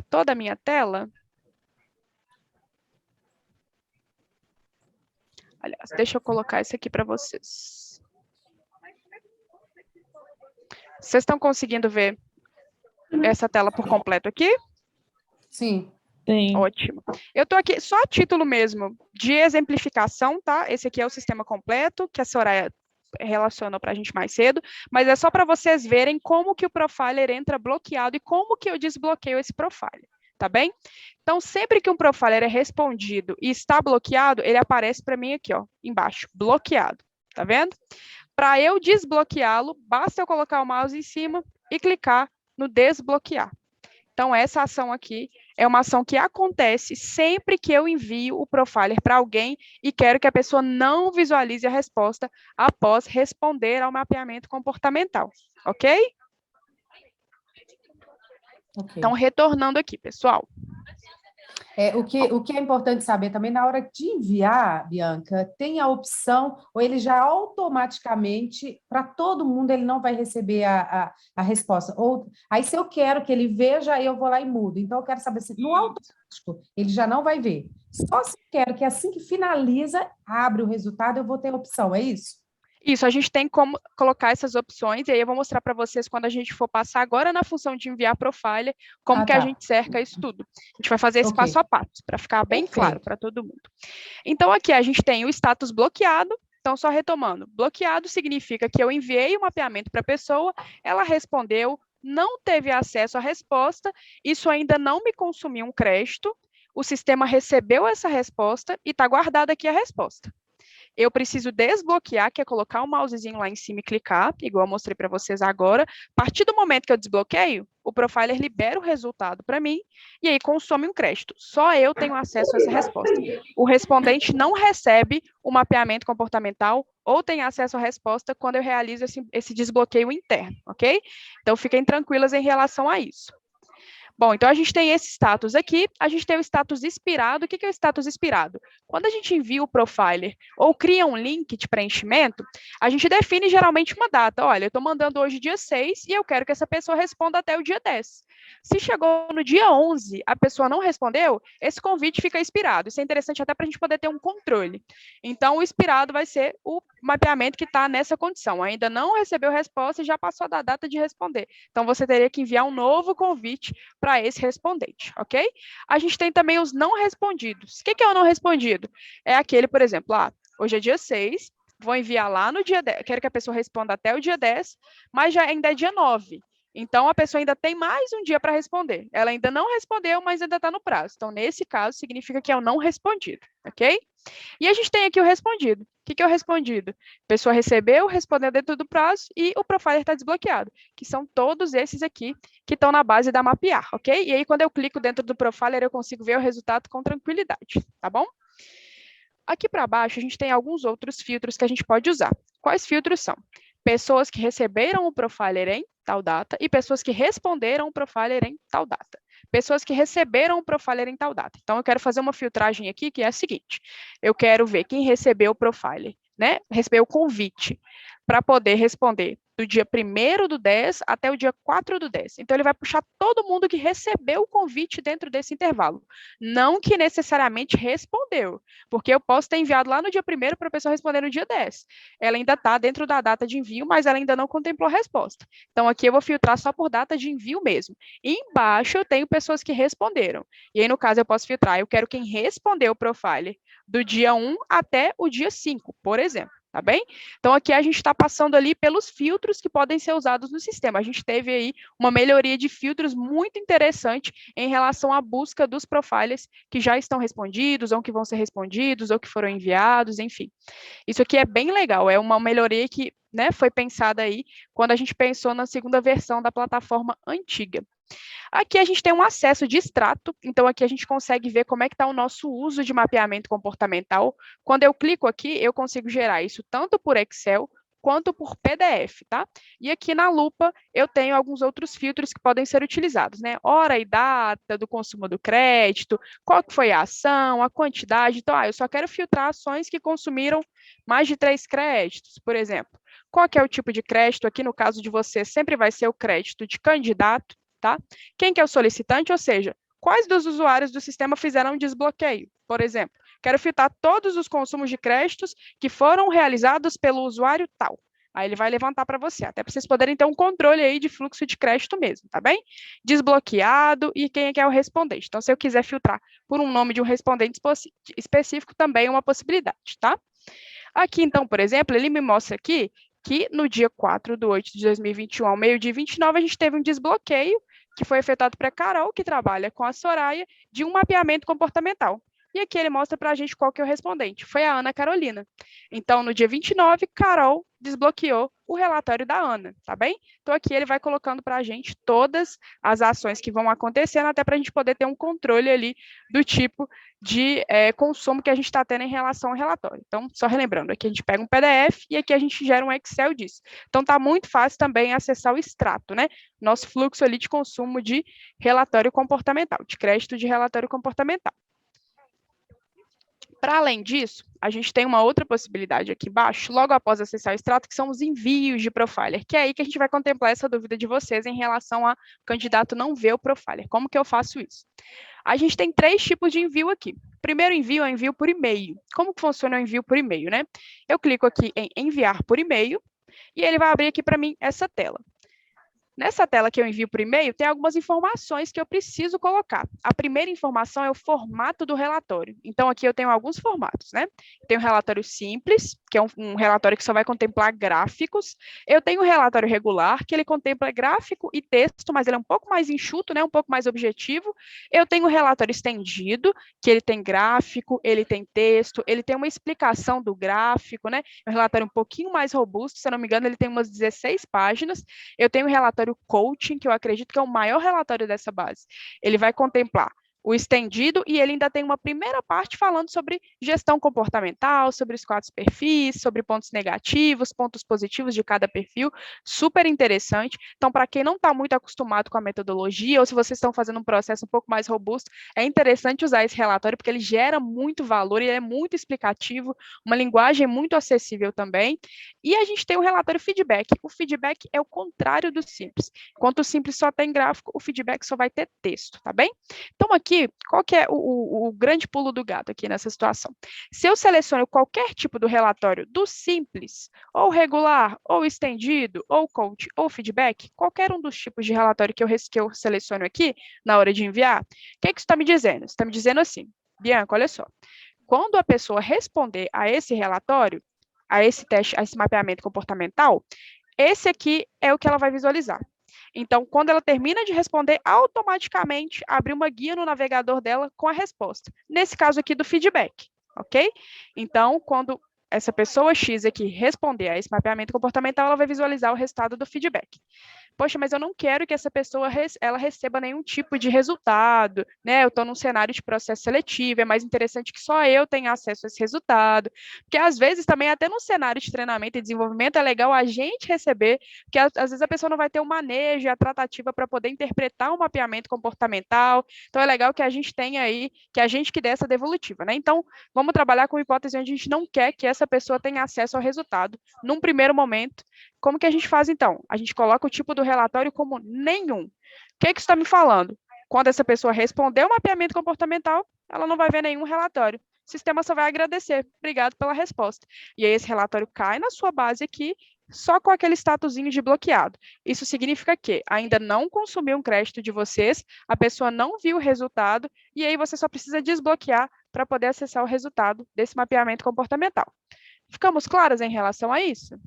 toda a minha tela. Aliás, deixa eu colocar isso aqui para vocês. Vocês estão conseguindo ver essa tela por completo aqui? Sim. Sim. Ótimo. Eu estou aqui só a título mesmo de exemplificação, tá? Esse aqui é o sistema completo, que a Soraya relacionou para a gente mais cedo, mas é só para vocês verem como que o profiler entra bloqueado e como que eu desbloqueio esse profiler, tá bem? Então, sempre que um profiler é respondido e está bloqueado, ele aparece para mim aqui, ó, embaixo, bloqueado, tá vendo? Para eu desbloqueá-lo, basta eu colocar o mouse em cima e clicar no desbloquear. Então, essa ação aqui é uma ação que acontece sempre que eu envio o profiler para alguém e quero que a pessoa não visualize a resposta após responder ao mapeamento comportamental, ok? Então, retornando aqui, pessoal. O que é importante saber também, na hora de enviar, Bianca, tem a opção, ou ele já automaticamente, para todo mundo, ele não vai receber a resposta. Ou, aí, se eu quero que ele veja, aí eu vou lá e mudo. Então, eu quero saber se no automático ele já não vai ver. Só se eu quero que assim que finaliza, abre o resultado, eu vou ter a opção, é isso? Isso, a gente tem como colocar essas opções, e aí eu vou mostrar para vocês quando a gente for passar agora na função de enviar profiler, como que a gente cerca isso tudo. A gente vai fazer esse passo a passo, para ficar bem claro para todo mundo. Então, aqui a gente tem o status bloqueado, então, só retomando, bloqueado significa que eu enviei o mapeamento para a pessoa, ela respondeu, não teve acesso à resposta, isso ainda não me consumiu um crédito, o sistema recebeu essa resposta e está guardada aqui a resposta. Eu preciso desbloquear, que é colocar o mousezinho lá em cima e clicar, igual eu mostrei para vocês agora. A partir do momento que eu desbloqueio, o profiler libera o resultado para mim e aí consome um crédito. Só eu tenho acesso a essa resposta. O respondente não recebe o mapeamento comportamental ou tem acesso à resposta quando eu realizo esse desbloqueio interno, ok? Então, fiquem tranquilas em relação a isso. Bom, então a gente tem esse status aqui, a gente tem o status expirado. O que é o status expirado? Quando a gente envia o profiler ou cria um link de preenchimento, a gente define geralmente uma data. Olha, eu estou mandando hoje dia 6 e eu quero que essa pessoa responda até o dia 10. Se chegou no dia 11, a pessoa não respondeu, esse convite fica expirado. Isso é interessante até para a gente poder ter um controle. Então, o expirado vai ser o mapeamento que está nessa condição. Ainda não recebeu resposta e já passou da data de responder. Então, você teria que enviar um novo convite para esse respondente, ok? A gente tem também os não respondidos. O que é o não respondido? É aquele, por exemplo, hoje é dia 6, vou enviar lá no dia 10, quero que a pessoa responda até o dia 10, mas já ainda é dia 9. Então, a pessoa ainda tem mais um dia para responder. Ela ainda não respondeu, mas ainda está no prazo. Então, nesse caso, significa que é o não respondido, ok? E a gente tem aqui o respondido. O que é o respondido? A pessoa recebeu, respondeu dentro do prazo e o profiler está desbloqueado, que são todos esses aqui que estão na base da mapear, ok? E aí, quando eu clico dentro do profiler, eu consigo ver o resultado com tranquilidade, tá bom? Aqui para baixo, a gente tem alguns outros filtros que a gente pode usar. Quais filtros são? Pessoas que receberam o profiler em tal data e pessoas que responderam o profiler em tal data. Pessoas que receberam o profiler em tal data. Então, eu quero fazer uma filtragem aqui que é a seguinte. Eu quero ver quem recebeu o profiler, né? Recebeu o convite para poder responder do dia 1º do 10 até o dia 4/10. Então, ele vai puxar todo mundo que recebeu o convite dentro desse intervalo. Não que necessariamente respondeu, porque eu posso ter enviado lá no dia 1º para a pessoa responder no dia 10. Ela ainda está dentro da data de envio, mas ela ainda não contemplou a resposta. Então, aqui eu vou filtrar só por data de envio mesmo. E embaixo eu tenho pessoas que responderam. E aí, no caso, eu posso filtrar. Eu quero quem respondeu o profiler do dia 1 até o dia 5, por exemplo. Tá bem? Então, aqui a gente está passando ali pelos filtros que podem ser usados no sistema. A gente teve aí uma melhoria de filtros muito interessante em relação à busca dos profilers que já estão respondidos, ou que vão ser respondidos, ou que foram enviados, enfim. Isso aqui é bem legal, é uma melhoria que, né, foi pensada aí quando a gente pensou na segunda versão da plataforma antiga. Aqui a gente tem um acesso de extrato, então aqui a gente consegue ver como é que está o nosso uso de mapeamento comportamental. Quando eu clico aqui, eu consigo gerar isso tanto por Excel quanto por PDF, tá? E aqui na lupa eu tenho alguns outros filtros que podem ser utilizados, né? Hora e data do consumo do crédito, qual que foi a ação, a quantidade. Então, eu só quero filtrar ações que consumiram mais de 3 créditos, por exemplo. Qual que é o tipo de crédito? Aqui no caso de você, sempre vai ser o crédito de candidato, tá? Quem que é o solicitante, ou seja, quais dos usuários do sistema fizeram um desbloqueio, por exemplo. Quero filtrar todos os consumos de créditos que foram realizados pelo usuário tal. Aí ele vai levantar para você, até para vocês poderem ter um controle aí de fluxo de crédito mesmo, tá bem? Desbloqueado e quem é que é o respondente. Então, se eu quiser filtrar por um nome de um respondente específico, também é uma possibilidade, tá? Aqui, então, por exemplo, ele me mostra aqui que no dia 4/8/2021, ao meio-dia e 29, a gente teve um desbloqueio que foi efetuado para a Carol, que trabalha com a Soraya, de um mapeamento comportamental. E aqui ele mostra para a gente qual que é o respondente. Foi a Ana Carolina. Então, no dia 29, Carol desbloqueou o relatório da Ana, tá bem? Então, aqui ele vai colocando para a gente todas as ações que vão acontecendo, até para a gente poder ter um controle ali do tipo de consumo que a gente está tendo em relação ao relatório. Então, só relembrando, aqui a gente pega um PDF e aqui a gente gera um Excel disso. Então, tá muito fácil também acessar o extrato, né? Nosso fluxo ali de consumo de relatório comportamental, de crédito de relatório comportamental. Para além disso, a gente tem uma outra possibilidade aqui embaixo, logo após acessar o extrato, que são os envios de profiler, que é aí que a gente vai contemplar essa dúvida de vocês em relação a candidato não ver o profiler. Como que eu faço isso? A gente tem 3 tipos de envio aqui. Primeiro envio é o envio por e-mail. Como que funciona o envio por e-mail, né? Eu clico aqui em enviar por e-mail e ele vai abrir aqui para mim essa tela. Nessa tela que eu envio por e-mail, tem algumas informações que eu preciso colocar. A primeira informação é o formato do relatório. Então, aqui eu tenho alguns formatos, né? Tenho um relatório simples, que é um relatório que só vai contemplar gráficos. Eu tenho um relatório regular, que ele contempla gráfico e texto, mas ele é um pouco mais enxuto, né? Um pouco mais objetivo. Eu tenho um relatório estendido, que ele tem gráfico, ele tem texto, ele tem uma explicação do gráfico, né? É um relatório um pouquinho mais robusto, se eu não me engano, ele tem umas 16 páginas. Eu tenho um relatório relatório coaching, que eu acredito que é o maior relatório dessa base. Ele vai contemplar o estendido, e ele ainda tem uma primeira parte falando sobre gestão comportamental, sobre os 4 perfis, sobre pontos negativos, pontos positivos de cada perfil, super interessante. Então, para quem não está muito acostumado com a metodologia, ou se vocês estão fazendo um processo um pouco mais robusto, é interessante usar esse relatório, porque ele gera muito valor, ele é muito explicativo, uma linguagem muito acessível também. E a gente tem o relatório feedback. O feedback é o contrário do simples. Enquanto o simples só tem gráfico, o feedback só vai ter texto, tá bem? Então, aqui, qual que é o grande pulo do gato aqui nessa situação? Se eu seleciono qualquer tipo do relatório do simples, ou regular, ou estendido, ou coach, ou feedback, qualquer um dos tipos de relatório que eu seleciono aqui, na hora de enviar, o que isso está me dizendo? Está me dizendo assim, Bianca, olha só, quando a pessoa responder a esse relatório, a esse teste, a esse mapeamento comportamental, esse aqui é o que ela vai visualizar. Então, quando ela termina de responder, automaticamente abre uma guia no navegador dela com a resposta. Nesse caso aqui do feedback, ok? Então, quando essa pessoa X aqui responder a esse mapeamento comportamental, ela vai visualizar o resultado do feedback. Poxa, mas eu não quero que essa pessoa ela receba nenhum tipo de resultado, né? Eu estou num cenário de processo seletivo, é mais interessante que só eu tenha acesso a esse resultado, porque às vezes também até no cenário de treinamento e desenvolvimento é legal a gente receber, porque às vezes a pessoa não vai ter o manejo e a tratativa para poder interpretar um mapeamento comportamental, então é legal que a gente tenha aí, que a gente que dê essa devolutiva, né? Então, vamos trabalhar com hipótese onde a gente não quer que essa pessoa tenha acesso ao resultado num primeiro momento. Como que a gente faz, então? A gente coloca o tipo do relatório como nenhum. O que isso está me falando? Quando essa pessoa responder o mapeamento comportamental, ela não vai ver nenhum relatório. O sistema só vai agradecer. Obrigado pela resposta. E aí esse relatório cai na sua base aqui, só com aquele statusinho de bloqueado. Isso significa que ainda não consumiu um crédito de vocês, a pessoa não viu o resultado, e aí você só precisa desbloquear para poder acessar o resultado desse mapeamento comportamental. Ficamos claras em relação a isso?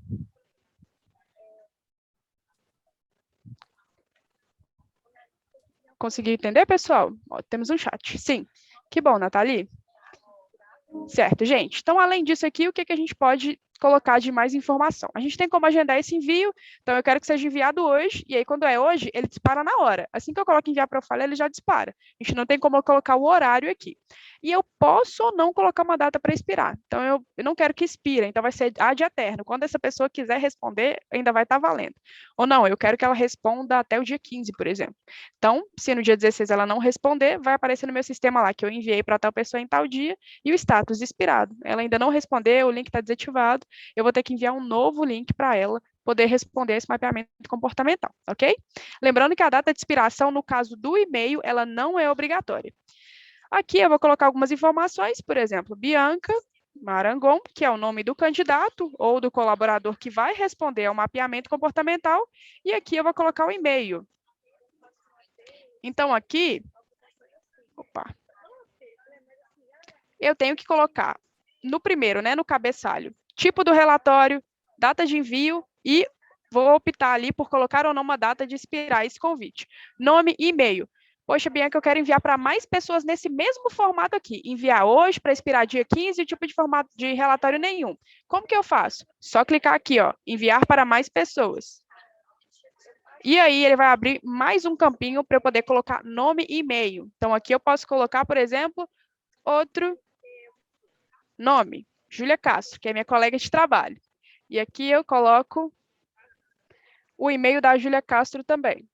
Conseguiu entender, pessoal? Ó, temos um chat. Sim. Que bom, Nathalie. Certo, gente. Então, além disso aqui, o que a gente pode colocar de mais informação? A gente tem como agendar esse envio, então eu quero que seja enviado hoje, e aí quando é hoje, ele dispara na hora. Assim que eu coloco enviar profile, ele já dispara. A gente não tem como eu colocar o horário aqui. E eu posso ou não colocar uma data para expirar. Então, eu não quero que expire, então vai ser ad eterno. Quando essa pessoa quiser responder, ainda vai estar valendo. Ou não, eu quero que ela responda até o dia 15, por exemplo. Então, se no dia 16 ela não responder, vai aparecer no meu sistema lá que eu enviei para tal pessoa em tal dia, e o status expirado. Ela ainda não respondeu, o link está desativado, eu vou ter que enviar um novo link para ela poder responder esse mapeamento comportamental, ok? Lembrando que a data de expiração, no caso do e-mail, ela não é obrigatória. Aqui eu vou colocar algumas informações, por exemplo, Bianca Marangon, que é o nome do candidato ou do colaborador que vai responder ao mapeamento comportamental, e aqui eu vou colocar o e-mail. Então, aqui, eu tenho que colocar no primeiro, né, no cabeçalho, tipo do relatório, data de envio e vou optar ali por colocar ou não uma data de expirar esse convite. Nome e e-mail. Poxa, Bianca, eu quero enviar para mais pessoas nesse mesmo formato aqui. Enviar hoje para expirar dia 15 e tipo de formato de relatório nenhum. Como que eu faço? Só clicar aqui, ó, enviar para mais pessoas. E aí ele vai abrir mais um campinho para eu poder colocar nome e e-mail. Então aqui eu posso colocar, por exemplo, outro nome, Júlia Castro, que é minha colega de trabalho. E aqui eu coloco o e-mail da Júlia Castro também.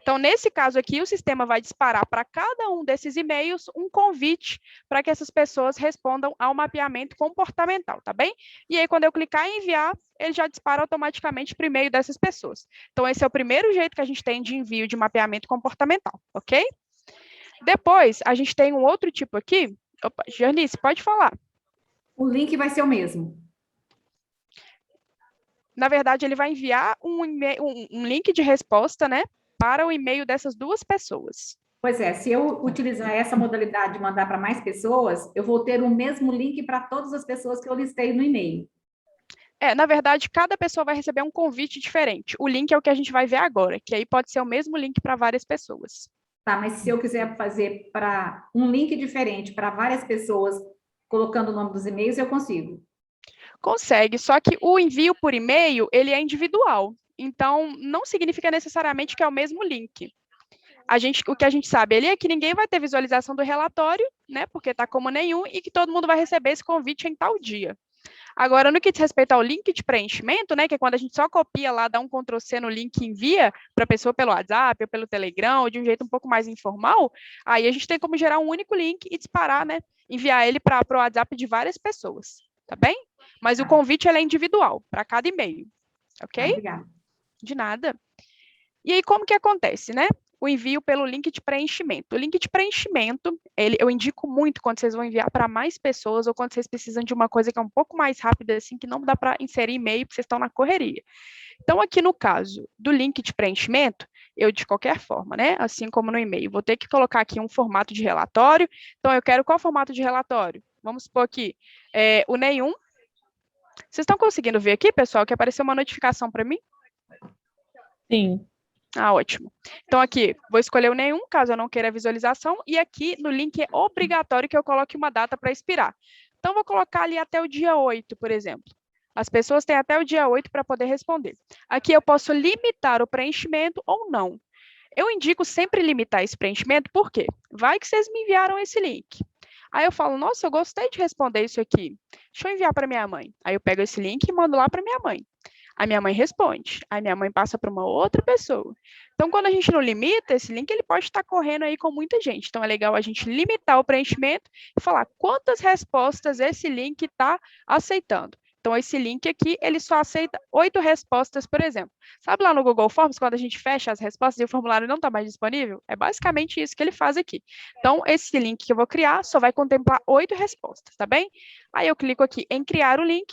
Então, nesse caso aqui, o sistema vai disparar para cada um desses e-mails um convite para que essas pessoas respondam ao mapeamento comportamental, tá bem? E aí, quando eu clicar em enviar, ele já dispara automaticamente para o e-mail dessas pessoas. Então, esse é o primeiro jeito que a gente tem de envio de mapeamento comportamental, ok? Depois, a gente tem um outro tipo aqui. Opa, Janice, pode falar. O link vai ser o mesmo. Na verdade, ele vai enviar um link de resposta, né, para o e-mail dessas duas pessoas. Pois é, se eu utilizar essa modalidade de mandar para mais pessoas, eu vou ter o mesmo link para todas as pessoas que eu listei no e-mail. Na verdade, cada pessoa vai receber um convite diferente. O link é o que a gente vai ver agora, que aí pode ser o mesmo link para várias pessoas. Tá, mas se eu quiser fazer para um link diferente para várias pessoas, colocando o nome dos e-mails, eu consigo? Consegue, só que o envio por e-mail, ele é individual. Então, não significa necessariamente que é o mesmo link. O que a gente sabe ali é que ninguém vai ter visualização do relatório, né, porque está como nenhum, e que todo mundo vai receber esse convite em tal dia. Agora, no que diz respeito ao link de preenchimento, né, que é quando a gente só copia lá, dá um Ctrl+C no link e envia para a pessoa pelo WhatsApp ou pelo Telegram, ou de um jeito um pouco mais informal, aí a gente tem como gerar um único link e disparar, né, enviar ele para o WhatsApp de várias pessoas, tá bem? Mas o convite ele é individual, para cada e-mail, ok? Obrigada. De nada. E aí, como que acontece, né? O envio pelo link de preenchimento. O link de preenchimento, eu indico muito quando vocês vão enviar para mais pessoas ou quando vocês precisam de uma coisa que é um pouco mais rápida, assim, que não dá para inserir e-mail, porque vocês estão na correria. Então, aqui no caso do link de preenchimento, eu, de qualquer forma, né, assim como no e-mail, vou ter que colocar aqui um formato de relatório. Então, eu quero qual formato de relatório? Vamos supor aqui, o nenhum. Vocês estão conseguindo ver aqui, pessoal, que apareceu uma notificação para mim? Sim. Ah, ótimo. Então, aqui, vou escolher o nenhum, caso eu não queira a visualização, e aqui no link é obrigatório que eu coloque uma data para expirar. Então, vou colocar ali até o dia 8, por exemplo. As pessoas têm até o dia 8 para poder responder. Aqui eu posso limitar o preenchimento ou não. Eu indico sempre limitar esse preenchimento, por quê? Vai que vocês me enviaram esse link. Aí eu falo, nossa, eu gostei de responder isso aqui. Deixa eu enviar para minha mãe. Aí eu pego esse link e mando lá para minha mãe. A minha mãe responde, a minha mãe passa para uma outra pessoa. Então, quando a gente não limita, esse link ele pode estar correndo aí com muita gente. Então, é legal a gente limitar o preenchimento e falar quantas respostas esse link está aceitando. Então, esse link aqui, ele só aceita 8 respostas, por exemplo. Sabe lá no Google Forms, quando a gente fecha as respostas e o formulário não está mais disponível? É basicamente isso que ele faz aqui. Então, esse link que eu vou criar só vai contemplar 8 respostas, tá bem? Aí eu clico aqui em criar o link.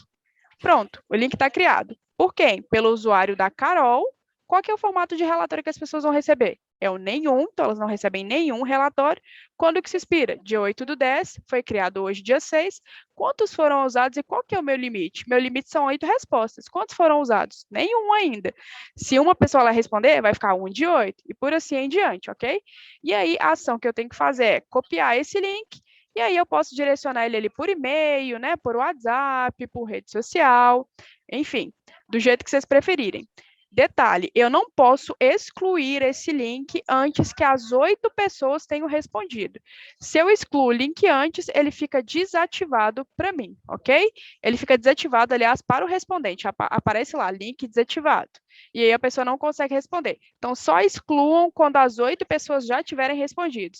Pronto, o link está criado. Por quem? Pelo usuário da Carol. Qual que é o formato de relatório que as pessoas vão receber? É o nenhum, então elas não recebem nenhum relatório. Quando que se expira? Dia 8/10, foi criado hoje, dia 6. Quantos foram usados e qual que é o meu limite? Meu limite são 8 respostas. Quantos foram usados? Nenhum ainda. Se uma pessoa lá responder, vai ficar 1 de 8, e por assim em diante, ok? E aí, a ação que eu tenho que fazer é copiar esse link, e aí eu posso direcionar ele ali por e-mail, né, por WhatsApp, por rede social, enfim, do jeito que vocês preferirem. Detalhe, eu não posso excluir esse link antes que as 8 pessoas tenham respondido. Se eu excluo o link antes, ele fica desativado para mim, ok? Ele fica desativado, aliás, para o respondente. Aparece lá, link desativado. E aí a pessoa não consegue responder. Então, só excluam quando as 8 pessoas já tiverem respondido.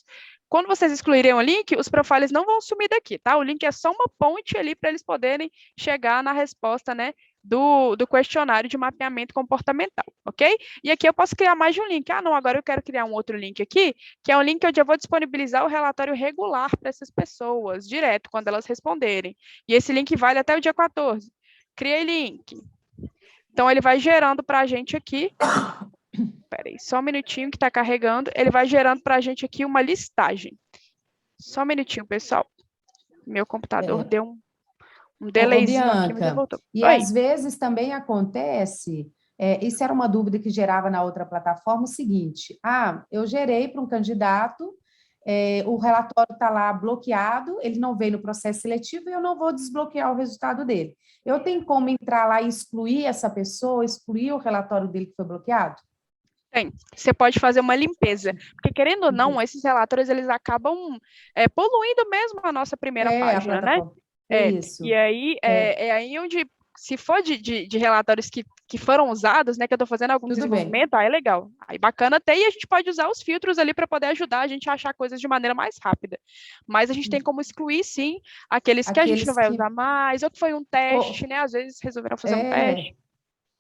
Quando vocês excluírem o link, os profiles não vão sumir daqui, tá? O link é só uma ponte ali para eles poderem chegar na resposta, né, do questionário de mapeamento comportamental, ok? E aqui eu posso criar mais de um link. Ah, não, agora eu quero criar um outro link aqui, que é um link que eu já vou disponibilizar o relatório regular para essas pessoas, direto, quando elas responderem. E esse link vale até o dia 14. Criei link. Então, ele vai gerando para a gente aqui... Peraí, só um minutinho que está carregando. Ele vai gerando para a gente aqui uma listagem. Só um minutinho, pessoal. Meu computador deu um delayzinho aqui, mas ele voltou. E às vezes também acontece, isso era uma dúvida que gerava na outra plataforma, o seguinte, eu gerei para um candidato, o relatório está lá bloqueado, ele não veio no processo seletivo e eu não vou desbloquear o resultado dele. Eu tenho como entrar lá e excluir essa pessoa, excluir o relatório dele que foi bloqueado? Tem. Você pode fazer uma limpeza, porque querendo ou não, esses relatórios eles acabam poluindo mesmo a nossa primeira página, né? Isso. E aí é aí onde, se for de relatórios que foram usados, né, que eu estou fazendo algum desenvolvimento, aí é legal. Aí bacana até, e a gente pode usar os filtros ali para poder ajudar a gente a achar coisas de maneira mais rápida. Mas a gente tem como excluir, sim, aqueles que a gente não vai usar mais, ou que foi um teste, né? Às vezes resolveram fazer um teste.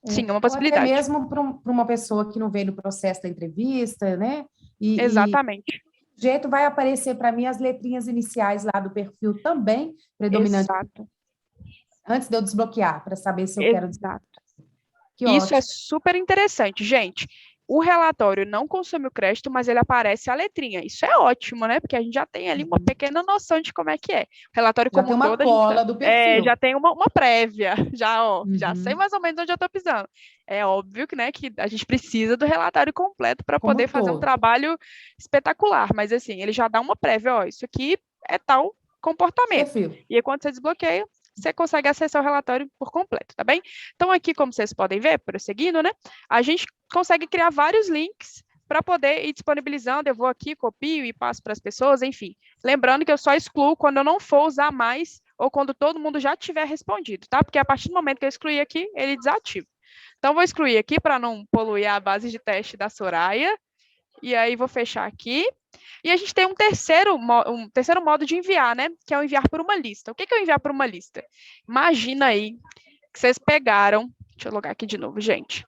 Sim, é uma possibilidade. Ou até mesmo para uma pessoa que não veio no processo da entrevista, né? Exatamente. E, jeito vai aparecer para mim as letrinhas iniciais lá do perfil também, predominante. Exato. Antes de eu desbloquear, para saber se eu quero... Exato. Que isso ótimo. é super interessante. Gente, o relatório não consome o crédito, mas ele aparece a letrinha. Isso é ótimo, né? Porque a gente já tem ali uma pequena noção de como é que é. O relatório já como tem uma todo, cola do perfil. já tem uma prévia. Já sei mais ou menos onde eu estou pisando. É óbvio que, né, que a gente precisa do relatório completo para poder fazer um trabalho espetacular. Mas, assim, ele já dá uma prévia. Ó, isso aqui é tal comportamento. Perfil. E aí, quando você desbloqueia, você consegue acessar o relatório por completo, tá bem? Então, aqui, como vocês podem ver, prosseguindo, né, a gente consegue criar vários links para poder ir disponibilizando. Eu vou aqui, copio e passo para as pessoas, enfim. Lembrando que eu só excluo quando eu não for usar mais ou quando todo mundo já tiver respondido, tá? Porque a partir do momento que eu excluir aqui, ele desativa. Então, vou excluir aqui para não poluir a base de teste da Soraya. E aí, vou fechar aqui. E a gente tem um terceiro modo de enviar, né? Que é o enviar por uma lista. O que é o enviar por uma lista? Imagina aí que vocês pegaram... Deixa eu logar aqui de novo, gente.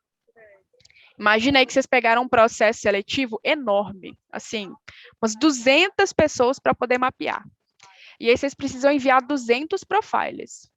Imagina aí que vocês pegaram um processo seletivo enorme, assim, umas 200 pessoas para poder mapear. E aí vocês precisam enviar 200 profiles.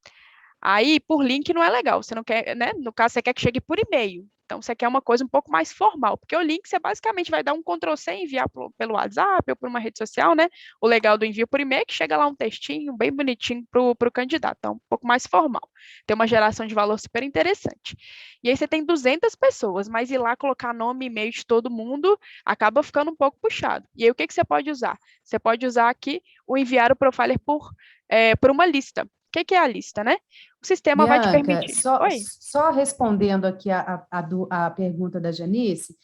Aí, por link não é legal, você não quer, né? No caso, você quer que chegue por e-mail. Então, você quer uma coisa um pouco mais formal, porque o link você basicamente vai dar um Ctrl+C e enviar pelo WhatsApp ou por uma rede social, né? O legal do envio por e-mail é que chega lá um textinho bem bonitinho para o candidato, então um pouco mais formal. Tem uma geração de valor super interessante. E aí você tem 200 pessoas, mas ir lá colocar nome e e-mail de todo mundo acaba ficando um pouco puxado. E aí o que você pode usar? Você pode usar aqui o enviar o profiler por uma lista. O que é a lista, né? O sistema vai te Bianca, permitir. Oi? só respondendo aqui a pergunta da Janice,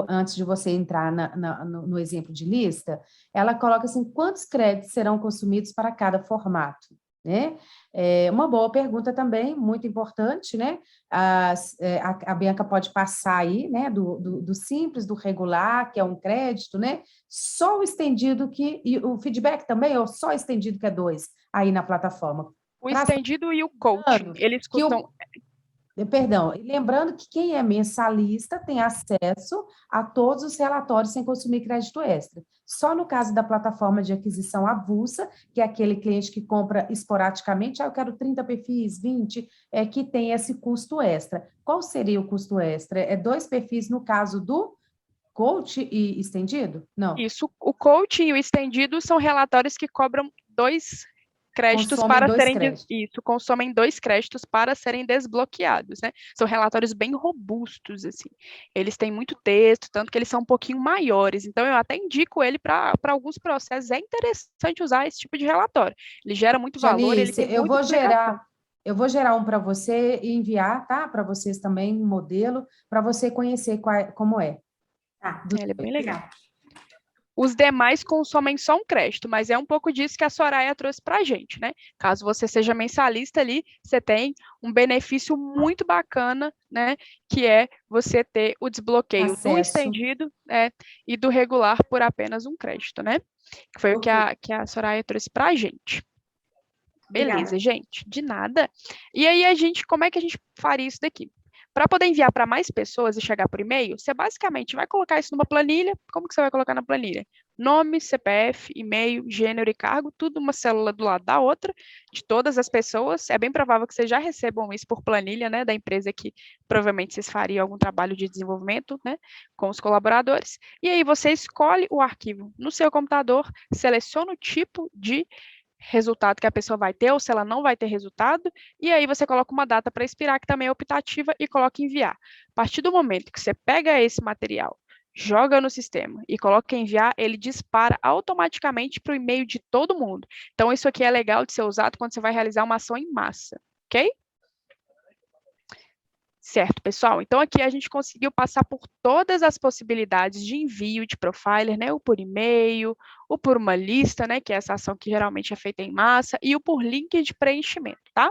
antes de você entrar no exemplo de lista, ela coloca assim, quantos créditos serão consumidos para cada formato? Né? É uma boa pergunta também, muito importante, né? A Bianca pode passar aí, né? Do simples, do regular, que é um crédito, né? Só o estendido e o feedback também, ou só estendido que é 2 aí na plataforma. O estendido e o coaching, eles custam... Perdão, lembrando que quem é mensalista tem acesso a todos os relatórios sem consumir crédito extra. Só no caso da plataforma de aquisição avulsa, que é aquele cliente que compra esporadicamente, eu quero 30 perfis, 20, que tem esse custo extra. Qual seria o custo extra? É 2 perfis no caso do coach e estendido? Não. Isso, o coaching e o estendido são relatórios que cobram 2 créditos para serem... Isso, consomem 2 créditos para serem desbloqueados, né? São relatórios bem robustos, assim. Eles têm muito texto, tanto que eles são um pouquinho maiores. Então, eu até indico ele para alguns processos. É interessante usar esse tipo de relatório. Ele gera muito valor, ele tem muita explicação. Eu vou gerar um para você e enviar, tá? Para vocês também, um modelo, para você conhecer como é. Tá, ele é bem legal. Os demais consomem só um crédito, mas é um pouco disso que a Soraya trouxe para a gente, né? Caso você seja mensalista ali, você tem um benefício muito bacana, né? Que é você ter o desbloqueio do estendido e do regular por apenas um crédito, né? Que foi o que a Soraya trouxe para a gente. Beleza, obrigada. Gente, de nada. E aí, como é que a gente faria isso daqui? Para poder enviar para mais pessoas e chegar por e-mail, você basicamente vai colocar isso numa planilha. Como que você vai colocar na planilha? Nome, CPF, e-mail, gênero e cargo, tudo uma célula do lado da outra, de todas as pessoas. É bem provável que vocês já recebam isso por planilha, né, da empresa que provavelmente vocês fariam algum trabalho de desenvolvimento, né, com os colaboradores. E aí você escolhe o arquivo no seu computador, seleciona o tipo de resultado que a pessoa vai ter, ou se ela não vai ter resultado, e aí você coloca uma data para expirar, que também é optativa, e coloca enviar. A partir do momento que você pega esse material, joga no sistema e coloca enviar, ele dispara automaticamente para o e-mail de todo mundo. Então, isso aqui é legal de ser usado quando você vai realizar uma ação em massa, ok? Certo, pessoal? Então, aqui a gente conseguiu passar por todas as possibilidades de envio de profiler, né? O por e-mail, o por uma lista, né? Que é essa ação que geralmente é feita em massa, e o por link de preenchimento, tá?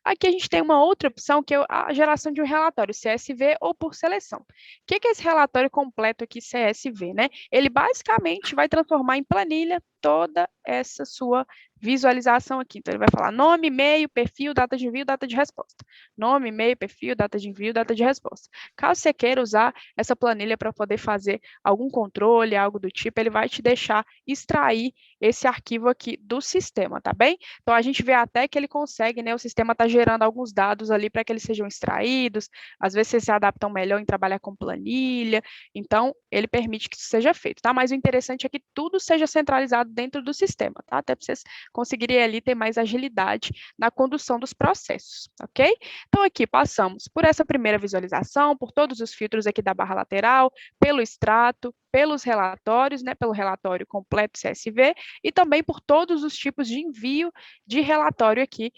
Aqui a gente tem uma outra opção, que é a geração de um relatório CSV ou por seleção. O que é esse relatório completo aqui CSV, né? Ele basicamente vai transformar em planilha toda essa sua visualização aqui. Então, ele vai falar nome, e-mail, perfil, data de envio, data de resposta. Nome, e-mail, perfil, data de envio, data de resposta. Caso você queira usar essa planilha para poder fazer algum controle, algo do tipo, ele vai te deixar extrair esse arquivo aqui do sistema, tá bem? Então, a gente vê até que ele consegue, né? O sistema está gerando alguns dados ali para que eles sejam extraídos. Às vezes, vocês se adaptam melhor em trabalhar com planilha. Então, ele permite que isso seja feito, tá? Mas o interessante é que tudo seja centralizado dentro do sistema, tá? Até para vocês conseguirem ali ter mais agilidade na condução dos processos, ok? Então, aqui passamos por essa primeira visualização, por todos os filtros aqui da barra lateral, pelo extrato, pelos relatórios, né, pelo relatório completo CSV, e também por todos os tipos de envio de relatório aqui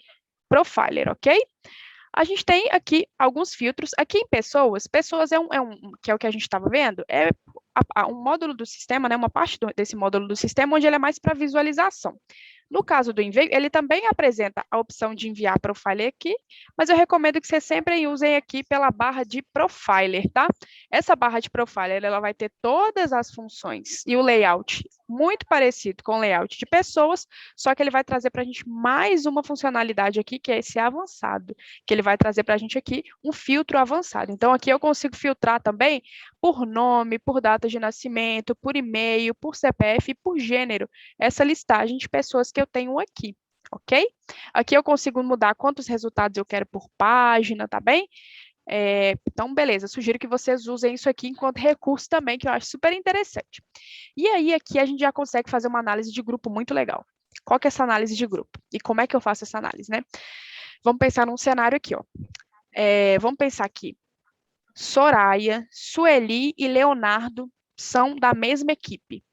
profiler, ok? A gente tem aqui alguns filtros. Aqui em pessoas que é o que a gente estava vendo, é um módulo do sistema, né, uma parte desse módulo do sistema, onde ele é mais para visualização. No caso do envio, ele também apresenta a opção de enviar profiler aqui, mas eu recomendo que vocês sempre usem aqui pela barra de profiler, tá? Essa barra de profiler, ela vai ter todas as funções e o layout muito parecido com o layout de pessoas, só que ele vai trazer para a gente mais uma funcionalidade aqui, que é esse avançado, que ele vai trazer para a gente aqui um filtro avançado. Então, aqui eu consigo filtrar também por nome, por data de nascimento, por e-mail, por CPF e por gênero, essa listagem de pessoas que eu tenho aqui, ok? Aqui eu consigo mudar quantos resultados eu quero por página, tá bem? Então, beleza, sugiro que vocês usem isso aqui enquanto recurso também, que eu acho super interessante. E aí, aqui a gente já consegue fazer uma análise de grupo muito legal. Qual que é essa análise de grupo? E como é que eu faço essa análise, né? Vamos pensar num cenário aqui, ó. Vamos pensar aqui. Soraya, Sueli e Leonardo são da mesma equipe.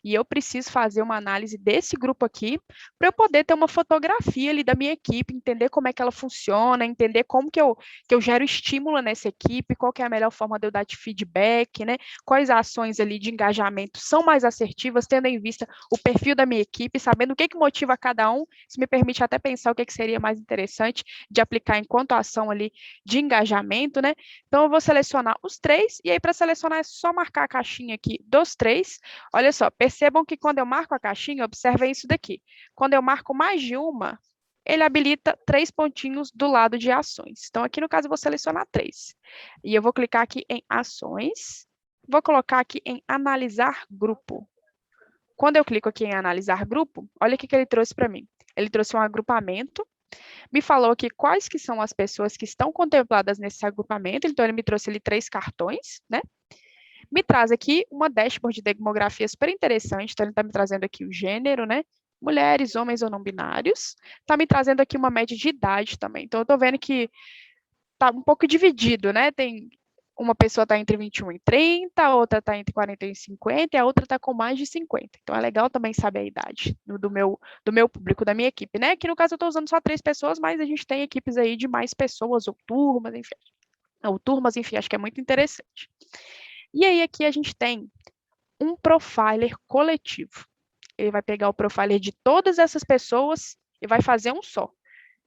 E eu preciso fazer uma análise desse grupo aqui para eu poder ter uma fotografia ali da minha equipe, entender como é que ela funciona, entender como que eu gero estímulo nessa equipe, qual que é a melhor forma de eu dar de feedback, né? Quais ações ali de engajamento são mais assertivas, tendo em vista o perfil da minha equipe, sabendo o que motiva cada um, isso me permite até pensar o que seria mais interessante de aplicar enquanto ação ali de engajamento, né? Então, eu vou selecionar os 3, e aí para selecionar é só marcar a caixinha aqui dos 3. Olha só, percebam que quando eu marco a caixinha, observem isso daqui. Quando eu marco mais de uma, ele habilita 3 pontinhos do lado de ações. Então, aqui no caso, eu vou selecionar 3. E eu vou clicar aqui em ações, vou colocar aqui em analisar grupo. Quando eu clico aqui em analisar grupo, olha o que ele trouxe para mim. Ele trouxe um agrupamento, me falou aqui quais que são as pessoas que estão contempladas nesse agrupamento, então ele me trouxe ali 3 cartões, né? Me traz aqui uma dashboard de demografia super interessante, então ele está me trazendo aqui o gênero, né? Mulheres, homens ou não binários. Está me trazendo aqui uma média de idade também. Então, eu estou vendo que está um pouco dividido, né? Tem uma pessoa está entre 21 e 30, a outra está entre 40 e 50, e a outra está com mais de 50. Então, é legal também saber a idade do meu público, da minha equipe, né? Aqui, no caso, eu estou usando só 3 pessoas, mas a gente tem equipes aí de mais pessoas, ou turmas, enfim, acho que é muito interessante. E aí, aqui a gente tem um profiler coletivo. Ele vai pegar o profiler de todas essas pessoas e vai fazer um só.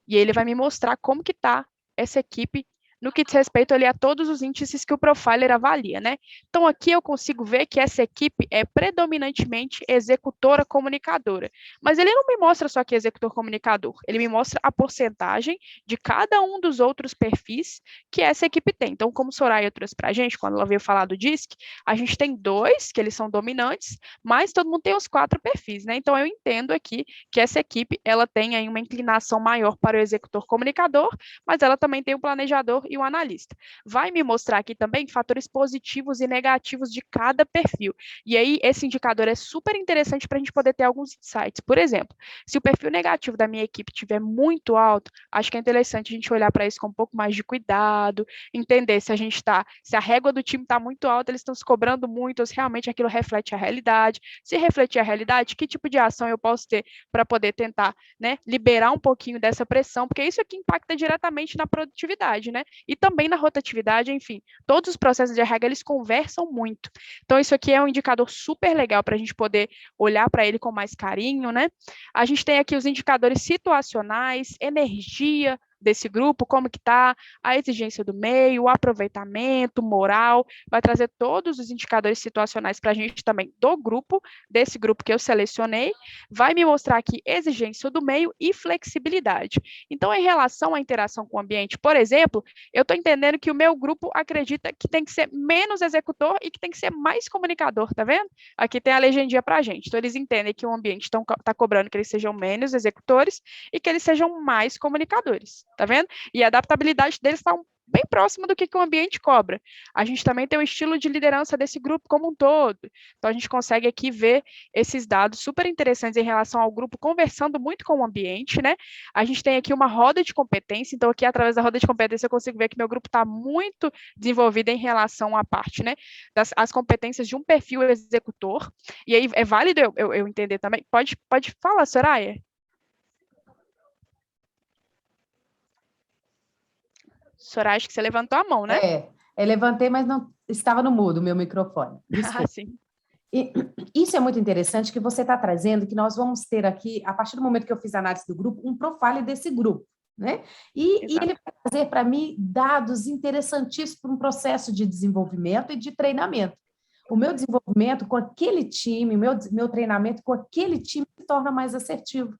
E ele vai me mostrar como que está essa equipe no que diz respeito ali a todos os índices que o profiler avalia, né? Então, aqui eu consigo ver que essa equipe é predominantemente executora comunicadora. Mas ele não me mostra só que é executor comunicador, ele me mostra a porcentagem de cada um dos outros perfis que essa equipe tem. Então, como Soraya trouxe para a gente, quando ela veio falar do DISC, a gente tem 2, que eles são dominantes, mas todo mundo tem os 4 perfis, né? Então, eu entendo aqui que essa equipe, ela tem aí uma inclinação maior para o executor comunicador, mas ela também tem o planejador e o analista. Vai me mostrar aqui também fatores positivos e negativos de cada perfil. E aí, esse indicador é super interessante para a gente poder ter alguns insights. Por exemplo, se o perfil negativo da minha equipe estiver muito alto, acho que é interessante a gente olhar para isso com um pouco mais de cuidado, entender se a régua do time está muito alta, eles estão se cobrando muito, ou se realmente aquilo reflete a realidade. Se refletir a realidade, que tipo de ação eu posso ter para poder tentar, né, liberar um pouquinho dessa pressão, porque isso aqui impacta diretamente na produtividade, né? E também na rotatividade, enfim, todos os processos de RH, eles conversam muito. Então, isso aqui é um indicador super legal para a gente poder olhar para ele com mais carinho, né? A gente tem aqui os indicadores situacionais, energia desse grupo, como que está, a exigência do meio, o aproveitamento, moral, vai trazer todos os indicadores situacionais para a gente também do grupo, desse grupo que eu selecionei, vai me mostrar aqui exigência do meio e flexibilidade. Então, em relação à interação com o ambiente, por exemplo, eu estou entendendo que o meu grupo acredita que tem que ser menos executor e que tem que ser mais comunicador, tá vendo? Aqui tem a legendinha para a gente. Então, eles entendem que o ambiente está cobrando que eles sejam menos executores e que eles sejam mais comunicadores, tá vendo? E a adaptabilidade deles está bem próximo do que o ambiente cobra. A gente também tem o estilo de liderança desse grupo como um todo. Então, a gente consegue aqui ver esses dados super interessantes em relação ao grupo conversando muito com o ambiente, né? A gente tem aqui uma roda de competência, então aqui através da roda de competência eu consigo ver que meu grupo está muito desenvolvido em relação à parte, né, as competências de um perfil executor, e aí é válido eu entender também. Pode falar, Soraya? Soraya, acho que você levantou a mão, né? Eu levantei, mas não estava no mudo o meu microfone. Ah, sim. E isso é muito interessante que você está trazendo, que nós vamos ter aqui, a partir do momento que eu fiz a análise do grupo, um profile desse grupo, né? E ele vai trazer para mim dados interessantíssimos para um processo de desenvolvimento e de treinamento. O meu desenvolvimento com aquele time, meu treinamento com aquele time se torna mais assertivo.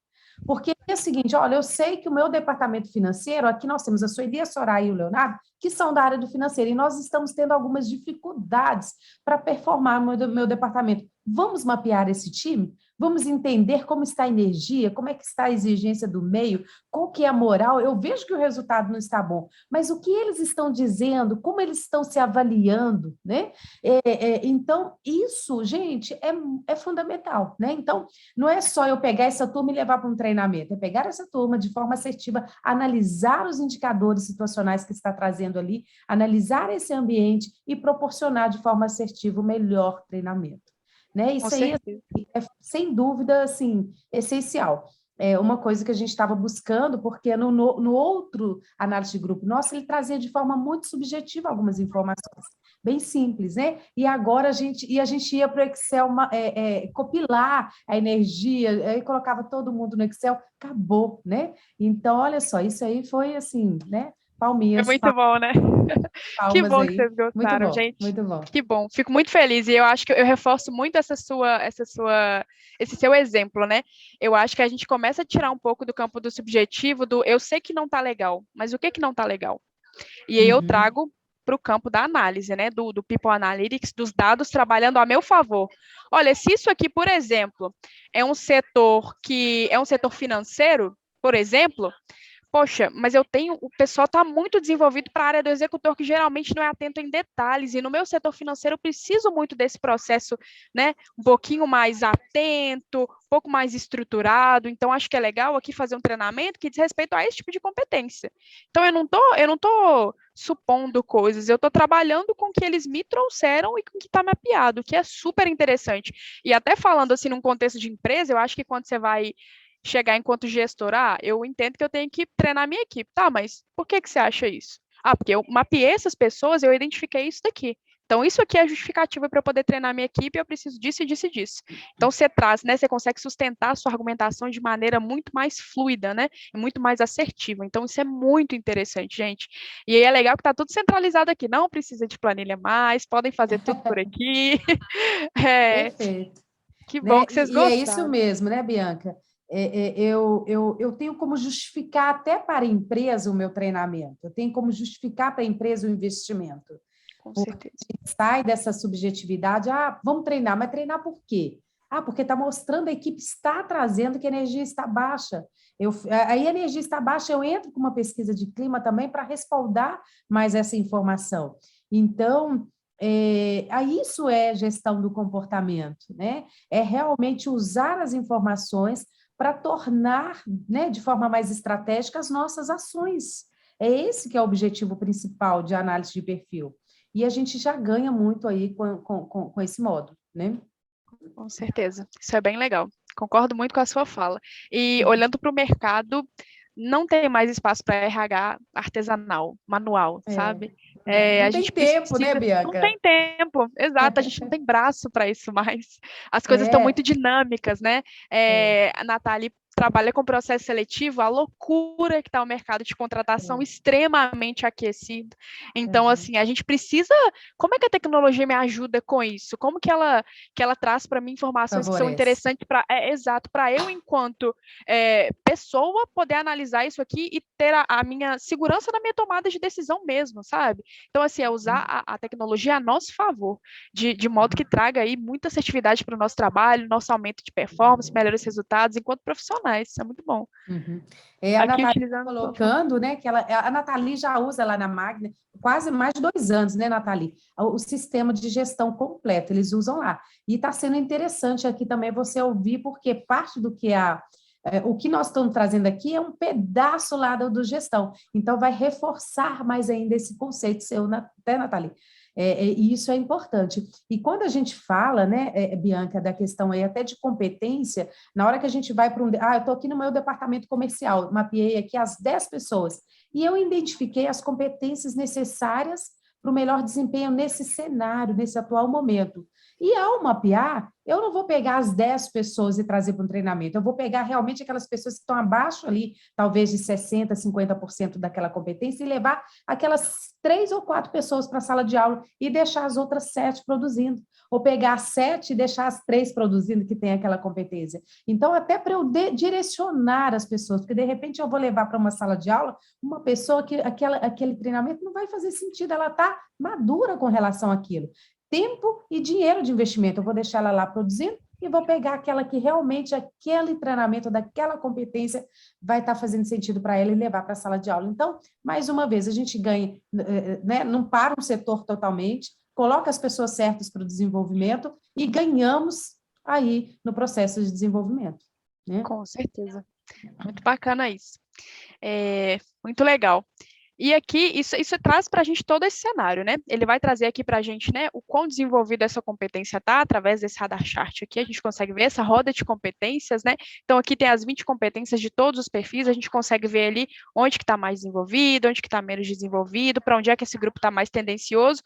Porque é o seguinte, olha, eu sei que o meu departamento financeiro, aqui nós temos a Sueli, a Soraya e o Leonardo, que são da área do financeiro, e nós estamos tendo algumas dificuldades para performar no meu departamento. Vamos mapear esse time? Vamos entender como está a energia, como é que está a exigência do meio, qual que é a moral. Eu vejo que o resultado não está bom, mas o que eles estão dizendo, como eles estão se avaliando, né? Então, isso, gente, é fundamental, né? Então, não é só eu pegar essa turma e levar para um treinamento, é pegar essa turma de forma assertiva, analisar os indicadores situacionais que está trazendo ali, analisar esse ambiente e proporcionar de forma assertiva o melhor treinamento. Né? Isso aí é, sem dúvida, assim, essencial. É uma coisa que a gente estava buscando, porque no outro análise de grupo nosso, ele trazia de forma muito subjetiva algumas informações, bem simples, né? E agora a gente ia para o Excel copilar a energia, aí colocava todo mundo no Excel, acabou, né? Então, olha só, isso aí foi assim, né? Palminhas. É muito bom, né? Que bom aí. que vocês gostaram, muito bom, gente. Muito bom. Que bom. Fico muito feliz e eu acho que eu reforço muito esse seu exemplo, né? Eu acho que a gente começa a tirar um pouco do campo do subjetivo, do eu sei que não tá legal, mas o que não tá legal? E aí eu trago para o campo da análise, né? Do People Analytics, dos dados trabalhando a meu favor. Olha, se isso aqui, por exemplo, é um setor financeiro, por exemplo, poxa, mas o pessoal está muito desenvolvido para a área do executor, que geralmente não é atento em detalhes, e no meu setor financeiro eu preciso muito desse processo, né, um pouquinho mais atento, um pouco mais estruturado, então acho que é legal aqui fazer um treinamento que diz respeito a esse tipo de competência. Então eu não tô supondo coisas, eu estou trabalhando com o que eles me trouxeram e com o que está mapeado, o que é super interessante. E até falando assim num contexto de empresa, eu acho que quando você vai chegar enquanto gestora, eu entendo que eu tenho que treinar minha equipe. Tá, mas por que você acha isso? Ah, porque eu mapeei essas pessoas, eu identifiquei isso daqui. Então, isso aqui é justificativa para eu poder treinar minha equipe, eu preciso disso e disso e disso. Então, você traz, né? Você consegue sustentar a sua argumentação de maneira muito mais fluida, né? E muito mais assertiva. Então, isso é muito interessante, gente. E aí é legal que está tudo centralizado aqui. Não precisa de planilha mais, podem fazer tudo por aqui. Perfeito. Que bom, né? Que vocês gostaram. E é isso mesmo, né, Bianca? Eu tenho como justificar até para a empresa o meu treinamento, eu tenho como justificar para a empresa o investimento. Com certeza. A gente sai dessa subjetividade, vamos treinar, mas treinar por quê? Porque está mostrando, a equipe está trazendo que a energia está baixa. Aí a energia está baixa, eu entro com uma pesquisa de clima também para respaldar mais essa informação. Então, isso é gestão do comportamento, né? É realmente usar as informações para tornar, né, de forma mais estratégica as nossas ações. É esse que é o objetivo principal de análise de perfil. E a gente já ganha muito aí com esse modo, né? Com certeza, isso é bem legal. Concordo muito com a sua fala. E olhando para o mercado, não tem mais espaço para RH artesanal, manual, sabe? Não tem tempo, né, Bianca? Não tem tempo, exato, a gente não tem braço para isso mais. As coisas estão muito dinâmicas, né? A Nathalie trabalha com processo seletivo, a loucura que está o mercado de contratação extremamente aquecido. Então, assim, a gente precisa... Como é que a tecnologia me ajuda com isso? Como que ela traz para mim informações que são interessantes para... exato, para eu, enquanto pessoa, poder analisar isso aqui e ter a minha segurança na minha tomada de decisão mesmo, sabe? Então, assim, é usar a tecnologia a nosso favor, de modo que traga aí muita assertividade para o nosso trabalho, nosso aumento de performance, melhores resultados enquanto profissionais. Isso é muito bom. A Nathalie colocando, né, que a Nathalie já usa lá na Magna quase mais de 2 anos, né, Nathalie? O sistema de gestão completo, eles usam lá. E está sendo interessante aqui também você ouvir, porque parte do que o que nós estamos trazendo aqui é um pedaço lá do gestão. Então, vai reforçar mais ainda esse conceito seu, até, Nathalie. E isso é importante. E quando a gente fala, né, Bianca, da questão aí até de competência, na hora que a gente vai para eu estou aqui no meu departamento comercial, mapeei aqui as 10 pessoas, e eu identifiquei as competências necessárias para o melhor desempenho nesse cenário, nesse atual momento. E ao mapear, eu não vou pegar as 10 pessoas e trazer para um treinamento, eu vou pegar realmente aquelas pessoas que estão abaixo ali, talvez de 60%, 50% daquela competência, e levar aquelas 3 ou 4 pessoas para a sala de aula e deixar as outras 7 produzindo. Ou pegar as 7 e deixar as 3 produzindo, que tem aquela competência. Então, até para eu direcionar as pessoas, porque de repente eu vou levar para uma sala de aula uma pessoa que aquele treinamento não vai fazer sentido, ela está madura com relação àquilo. Tempo e dinheiro de investimento, eu vou deixar ela lá produzindo e vou pegar aquela que realmente aquele treinamento daquela competência vai estar fazendo sentido para ela e levar para a sala de aula. Então, mais uma vez, a gente ganha, né, não para um setor totalmente, coloca as pessoas certas para o desenvolvimento e ganhamos aí no processo de desenvolvimento. Né? Com certeza. Muito bacana isso. Muito legal. E aqui, isso traz para a gente todo esse cenário, né? Ele vai trazer aqui para a gente, né, o quão desenvolvida essa competência está, através desse radar chart aqui, a gente consegue ver essa roda de competências, né? Então, aqui tem as 20 competências de todos os perfis, a gente consegue ver ali onde que está mais desenvolvido, onde que está menos desenvolvido, para onde é que esse grupo está mais tendencioso.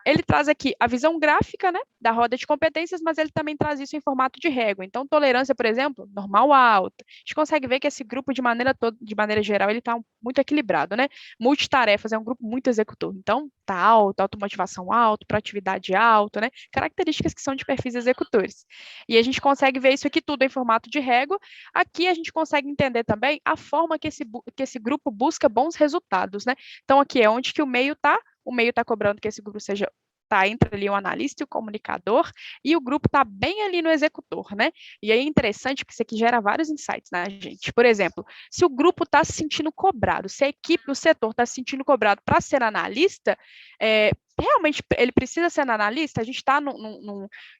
Ele traz aqui a visão gráfica, né, da roda de competências, mas ele também traz isso em formato de régua. Então, tolerância, por exemplo, normal alta. A gente consegue ver que esse grupo, de maneira geral, ele está muito equilibrado, né? Multitarefas é um grupo muito executor. Então, está alto, automotivação alta, proatividade alta, né? Características que são de perfis executores. E a gente consegue ver isso aqui tudo em formato de régua. Aqui a gente consegue entender também a forma que esse grupo busca bons resultados, né? Então, aqui é onde que o meio está cobrando que esse grupo seja, tá entre ali o analista e o comunicador, e o grupo está bem ali no executor, né? E aí é interessante que isso aqui gera vários insights, né, gente? Por exemplo, se o grupo está se sentindo cobrado, se a equipe, o setor está se sentindo cobrado para ser analista, realmente ele precisa ser analista? A gente está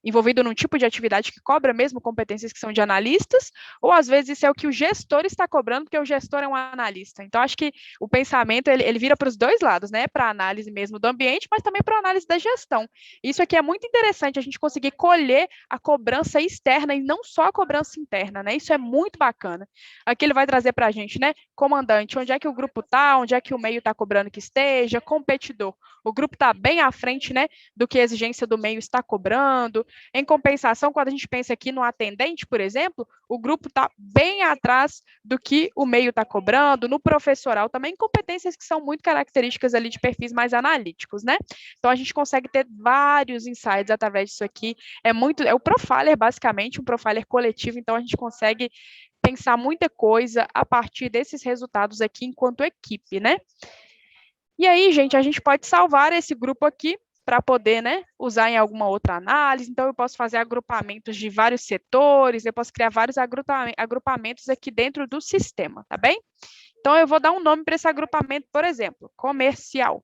envolvido num tipo de atividade que cobra mesmo competências que são de analistas, ou às vezes isso é o que o gestor está cobrando, porque o gestor é um analista. Então, acho que o pensamento, ele vira para os dois lados, né? Para a análise mesmo do ambiente, mas também para a análise da gestão. Isso aqui é muito interessante, a gente conseguir colher a cobrança externa e não só a cobrança interna, né? Isso é muito bacana. Aqui ele vai trazer para a gente, né? Comandante, onde é que o grupo está, onde é que o meio está cobrando que esteja, competidor. O grupo está bem à frente, né, do que a exigência do meio está cobrando. Em compensação, quando a gente pensa aqui no atendente, por exemplo, o grupo está bem atrás do que o meio está cobrando, no professoral também, competências que são muito características ali de perfis mais analíticos, né? Então, a gente consegue ter vários insights através disso aqui. É o profiler, basicamente, um profiler coletivo, então a gente consegue pensar muita coisa a partir desses resultados aqui enquanto equipe, né? E aí, gente, a gente pode salvar esse grupo aqui para poder, né, usar em alguma outra análise. Então, eu posso fazer agrupamentos de vários setores, eu posso criar vários agrupamentos aqui dentro do sistema, tá bem? Então, eu vou dar um nome para esse agrupamento, por exemplo, comercial.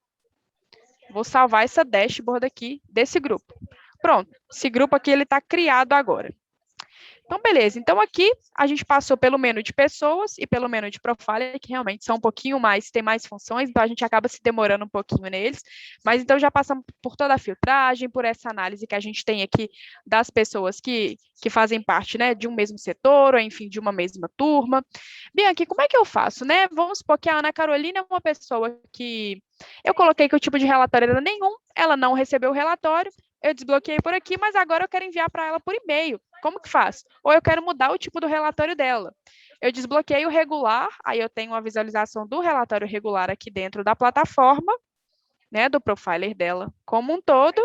Vou salvar essa dashboard aqui desse grupo. Pronto, esse grupo aqui, ele está criado agora. Então, beleza. Então, aqui a gente passou pelo menu de pessoas e pelo menu de profiler, que realmente são um pouquinho mais, tem mais funções, então a gente acaba se demorando um pouquinho neles. Mas, então, já passamos por toda a filtragem, por essa análise que a gente tem aqui das pessoas que fazem parte, né, de um mesmo setor, ou, enfim, de uma mesma turma. Bianca, como é que eu faço, né? Vamos supor que a Ana Carolina é uma pessoa que eu coloquei que o tipo de relatório era nenhum, ela não recebeu o relatório, eu desbloqueei por aqui, mas agora eu quero enviar para ela por e-mail. Como que faço? Ou eu quero mudar o tipo do relatório dela. Eu desbloqueio o regular, aí eu tenho uma visualização do relatório regular aqui dentro da plataforma, né, do profiler dela como um todo.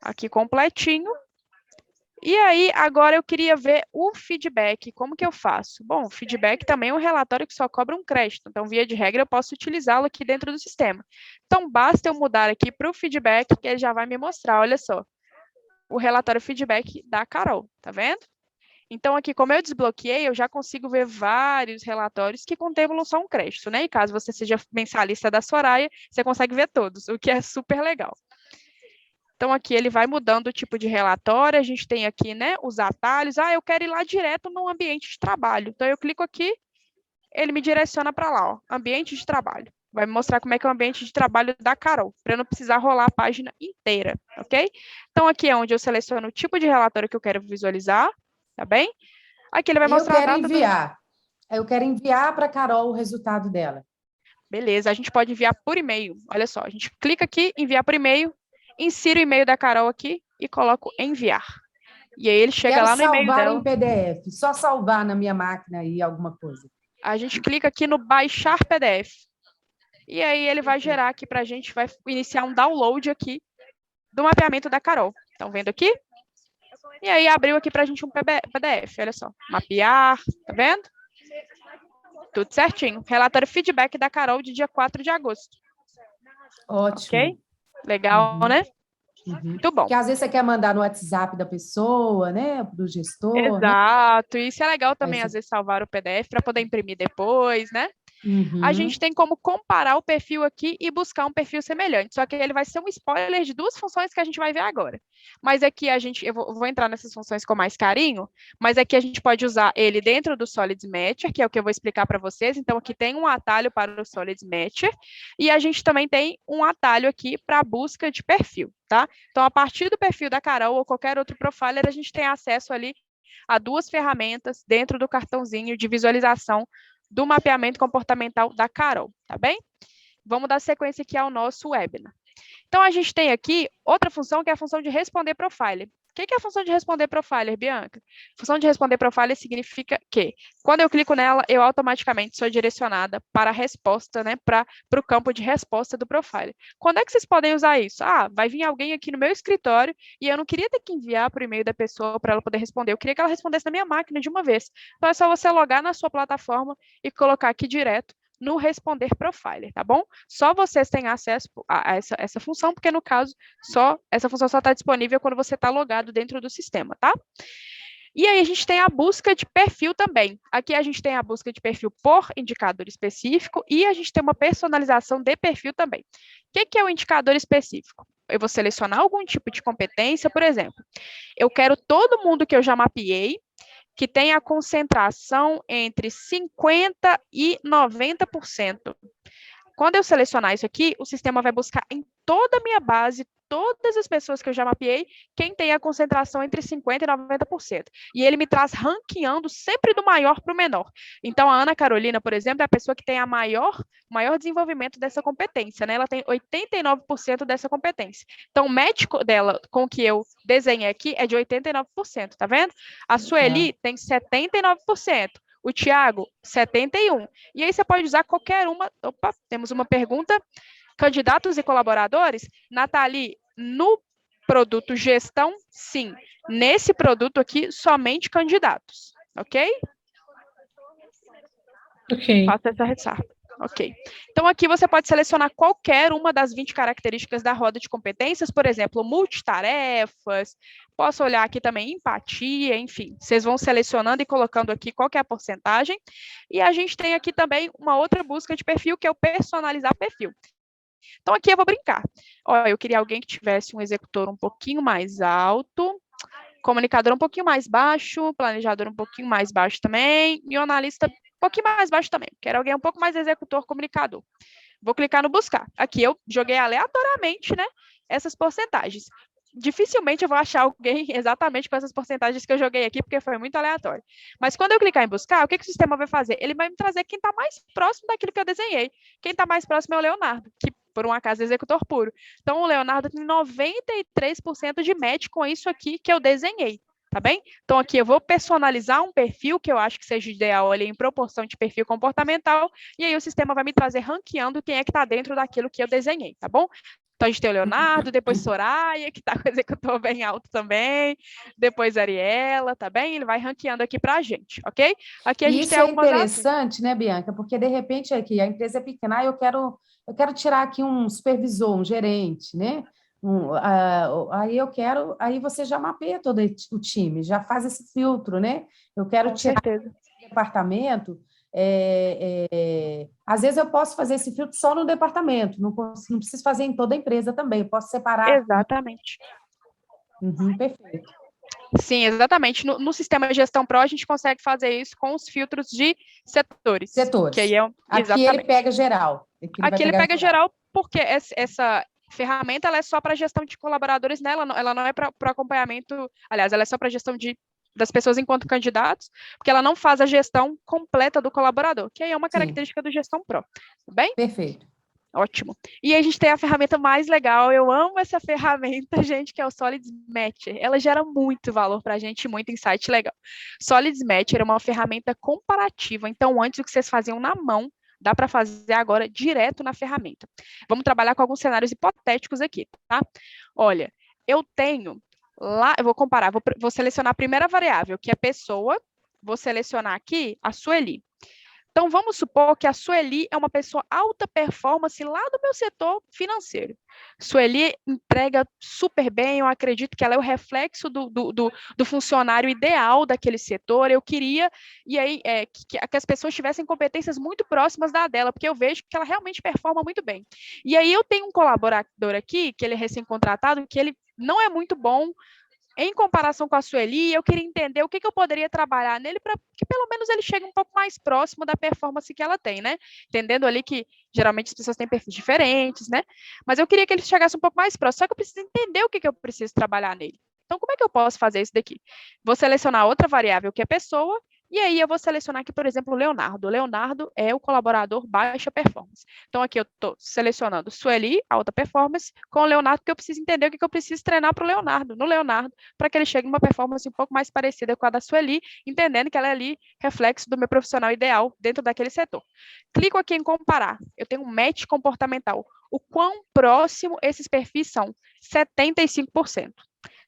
Aqui completinho. E aí, agora eu queria ver o feedback. Como que eu faço? Bom, o feedback também é um relatório que só cobra um crédito. Então, via de regra, eu posso utilizá-lo aqui dentro do sistema. Então, basta eu mudar aqui para o feedback, que ele já vai me mostrar, olha só, o relatório feedback da Carol, tá vendo? Então, aqui, como eu desbloqueei, eu já consigo ver vários relatórios que contemplam só um crédito, né? E caso você seja mensalista da Soraya, você consegue ver todos, o que é super legal. Então, aqui ele vai mudando o tipo de relatório, a gente tem aqui, né, os atalhos. Eu quero ir lá direto no ambiente de trabalho. Então, eu clico aqui, ele me direciona para lá, ó, ambiente de trabalho. Vai me mostrar como é que é o ambiente de trabalho da Carol, para eu não precisar rolar a página inteira, ok? Então, aqui é onde eu seleciono o tipo de relatório que eu quero visualizar, tá bem? Aqui ele vai E eu mostrar a quero data do... enviar. Eu quero enviar para a Carol o resultado dela. Beleza, a gente pode enviar por e-mail. Olha só, a gente clica aqui, enviar por e-mail, insiro o e-mail da Carol aqui e coloco enviar. E aí ele chega Quero lá no e-mail salvar dela. em PDF, só salvar na minha máquina aí alguma coisa. A gente clica aqui no baixar PDF. E aí ele vai gerar aqui para a gente, vai iniciar um download aqui do mapeamento da Carol. Estão vendo aqui? E aí abriu aqui para a gente um PDF, olha só. Mapear, tá vendo? Tudo certinho. Relatório feedback da Carol de dia 4 de agosto. Ótimo. Ok? Legal, né? Muito bom. Porque às vezes você quer mandar no WhatsApp da pessoa, né? Do gestor, né? Exato. E isso é legal também, Aí às vezes, salvar o PDF para poder imprimir depois, né? A Uhum. gente tem como comparar o perfil aqui e buscar um perfil semelhante. Só que ele vai ser um spoiler de duas funções que a gente vai ver agora. Mas aqui eu vou entrar nessas funções com mais carinho, mas aqui a gente pode usar ele dentro do Solids Matcher, que é o que eu vou explicar para vocês. Então, aqui tem um atalho para o Solids Matcher, e a gente também tem um atalho aqui para a busca de perfil, tá? Então, a partir do perfil da Carol ou qualquer outro profiler, a gente tem acesso ali a duas ferramentas dentro do cartãozinho de visualização do mapeamento comportamental da Carol, tá bem? Vamos dar sequência aqui ao nosso webinar. Então, a gente tem aqui outra função, que é a função de responder profiler. O que é a função de responder profiler, Bianca? A função de responder profiler significa que, quando eu clico nela, eu automaticamente sou direcionada para a resposta, né, para o campo de resposta do profiler. Quando é que vocês podem usar isso? Ah, vai vir alguém aqui no meu escritório e eu não queria ter que enviar por e-mail da pessoa para ela poder responder, eu queria que ela respondesse na minha máquina de uma vez. Então, é só você logar na sua plataforma e colocar aqui direto no responder profiler, tá bom? Só vocês têm acesso a essa função, porque no caso, essa função só está disponível quando você está logado dentro do sistema, tá? E aí a gente tem a busca de perfil também. Aqui a gente tem a busca de perfil por indicador específico e a gente tem uma personalização de perfil também. O que é o indicador específico? Eu vou selecionar algum tipo de competência, por exemplo, eu quero todo mundo que eu já mapeei, que tem a concentração entre 50% e 90%. Quando eu selecionar isso aqui, o sistema vai buscar em toda a minha base, todas as pessoas que eu já mapeei, quem tem a concentração entre 50% e 90%. E ele me traz ranqueando sempre do maior para o menor. Então, a Ana Carolina, por exemplo, é a pessoa que tem a maior desenvolvimento dessa competência, né? Ela tem 89% dessa competência. Então, o match dela com o que eu desenhei aqui é de 89%, tá vendo? A Sueli tem 79%. O Tiago, 71%. E aí você pode usar qualquer uma. Opa, temos uma pergunta. Candidatos e colaboradores? Nathalie, no produto gestão, sim. Nesse produto aqui, somente candidatos. Ok? Ok. Faça essa ressalva. Ok. Então, aqui você pode selecionar qualquer uma das 20 características da roda de competências, por exemplo, multitarefas, posso olhar aqui também empatia, enfim, vocês vão selecionando e colocando aqui qual que é a porcentagem, e a gente tem aqui também uma outra busca de perfil, que é o personalizar perfil. Então, aqui eu vou brincar. Olha, eu queria alguém que tivesse um executor um pouquinho mais alto, comunicador um pouquinho mais baixo, planejador um pouquinho mais baixo também, e o analista um pouquinho mais baixo também. Quero alguém um pouco mais executor, comunicador. Vou clicar no buscar. Aqui eu joguei aleatoriamente, né, essas porcentagens. Dificilmente eu vou achar alguém exatamente com essas porcentagens que eu joguei aqui, porque foi muito aleatório. Mas quando eu clicar em buscar, o que o sistema vai fazer? Ele vai me trazer quem está mais próximo daquilo que eu desenhei. Quem está mais próximo é o Leonardo, que por um acaso é executor puro. Então, o Leonardo tem 93% de match com isso aqui que eu desenhei. Tá bem? Então, aqui eu vou personalizar um perfil que eu acho que seja ideal ali em proporção de perfil comportamental, e aí o sistema vai me trazer ranqueando quem é que está dentro daquilo que eu desenhei, tá bom? Então, a gente tem o Leonardo, depois Soraya, que está com o executor bem alto também, depois Ariela, tá bem? Ele vai ranqueando aqui para a gente, ok? Aqui a gente tem algumas... Isso é interessante, né, Bianca? Porque, de repente, aqui a empresa é pequena, eu quero tirar aqui um supervisor, um gerente, né? Aí você já mapeia todo o time, já faz esse filtro, né? Eu quero Com tirar certeza. o departamento. Às vezes eu posso fazer esse filtro só no departamento, não preciso fazer em toda a empresa também, eu posso separar. Exatamente. Perfeito. Sim, exatamente. No sistema de gestão Pro, a gente consegue fazer isso com os filtros de setores. Setores. Que aí Aqui ele pega geral. Aqui ele pega geral porque essa ferramenta ela é só para gestão de colaboradores, né? Ela não é para acompanhamento, aliás, ela é só para gestão das pessoas enquanto candidatos, porque ela não faz a gestão completa do colaborador, que aí é uma característica do Gestão Pro, tá bem? Perfeito. Ótimo. E a gente tem a ferramenta mais legal, eu amo essa ferramenta, gente, que é o Solids Matcher. Ela gera muito valor para a gente, muito insight legal. Solids Matcher é uma ferramenta comparativa, então antes o que vocês faziam na mão, dá para fazer agora direto na ferramenta. Vamos trabalhar com alguns cenários hipotéticos aqui, tá? Olha, eu tenho lá, eu vou comparar, vou selecionar a primeira variável, que é pessoa, vou selecionar aqui a Sueli. Então, vamos supor que a Sueli é uma pessoa alta performance lá do meu setor financeiro. Sueli entrega super bem, eu acredito que ela é o reflexo do funcionário ideal daquele setor. Eu queria e aí, que as pessoas tivessem competências muito próximas da dela, porque eu vejo que ela realmente performa muito bem. E aí eu tenho um colaborador aqui, que ele é recém-contratado, que ele não é muito bom em comparação com a Sueli, eu queria entender o que eu poderia trabalhar nele para que pelo menos ele chegue um pouco mais próximo da performance que ela tem, né? Entendendo ali que geralmente as pessoas têm perfis diferentes, né? Mas eu queria que ele chegasse um pouco mais próximo, só que eu preciso entender o que eu preciso trabalhar nele. Então, como é que eu posso fazer isso daqui? Vou selecionar outra variável que é pessoa, e aí eu vou selecionar aqui, por exemplo, o Leonardo. O Leonardo é o colaborador baixa performance. Então, aqui eu estou selecionando Sueli, alta performance, com o Leonardo, porque eu preciso entender o que eu preciso treinar para o Leonardo, no Leonardo, para que ele chegue numa performance um pouco mais parecida com a da Sueli, entendendo que ela é ali reflexo do meu profissional ideal dentro daquele setor. Clico aqui em comparar. Eu tenho um match comportamental. O quão próximo esses perfis são? 75%.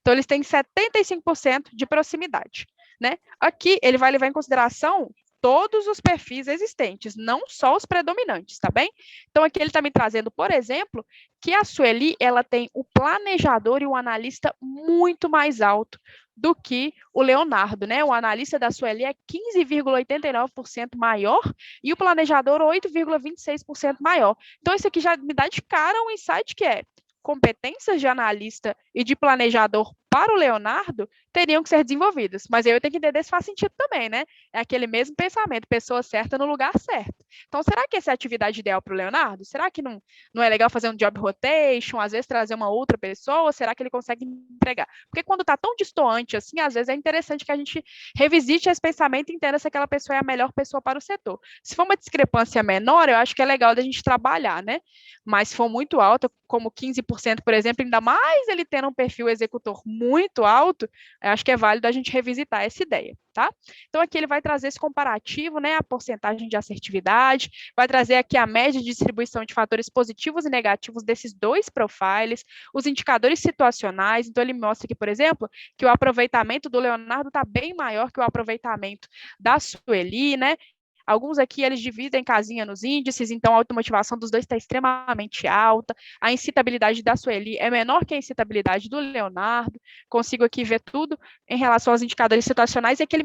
Então, eles têm 75% de proximidade. Né? Aqui, ele vai levar em consideração todos os perfis existentes, não só os predominantes, tá bem? Então, aqui ele está me trazendo, por exemplo, que a Sueli, ela tem o planejador e o analista muito mais alto do que o Leonardo, né? O analista da Sueli é 15,89% maior e o planejador 8,26% maior. Então, isso aqui já me dá de cara um insight que é competências de analista e de planejador para o Leonardo teriam que ser desenvolvidas, mas aí eu tenho que entender se faz sentido também, né? É aquele mesmo pensamento, pessoa certa no lugar certo. Então, será que essa é a atividade ideal para o Leonardo? Será que não é legal fazer um job rotation, às vezes trazer uma outra pessoa? Será que ele consegue entregar? Porque quando está tão distoante assim, às vezes é interessante que a gente revisite esse pensamento e entenda se aquela pessoa é a melhor pessoa para o setor. Se for uma discrepância menor, eu acho que é legal da gente trabalhar, né? Mas se for muito alta, como 15%, por exemplo, ainda mais ele tendo um perfil executor muito alto, eu acho que é válido a gente revisitar essa ideia, tá? Então, aqui ele vai trazer esse comparativo, né, a porcentagem de assertividade, vai trazer aqui a média de distribuição de fatores positivos e negativos desses dois profiles, os indicadores situacionais, então ele mostra aqui, por exemplo, que o aproveitamento do Leonardo está bem maior que o aproveitamento da Sueli, né? Alguns aqui, eles dividem casinha nos índices, então a automotivação dos dois está extremamente alta, a incitabilidade da Sueli é menor que a incitabilidade do Leonardo, consigo aqui ver tudo em relação aos indicadores situacionais, e aqui ele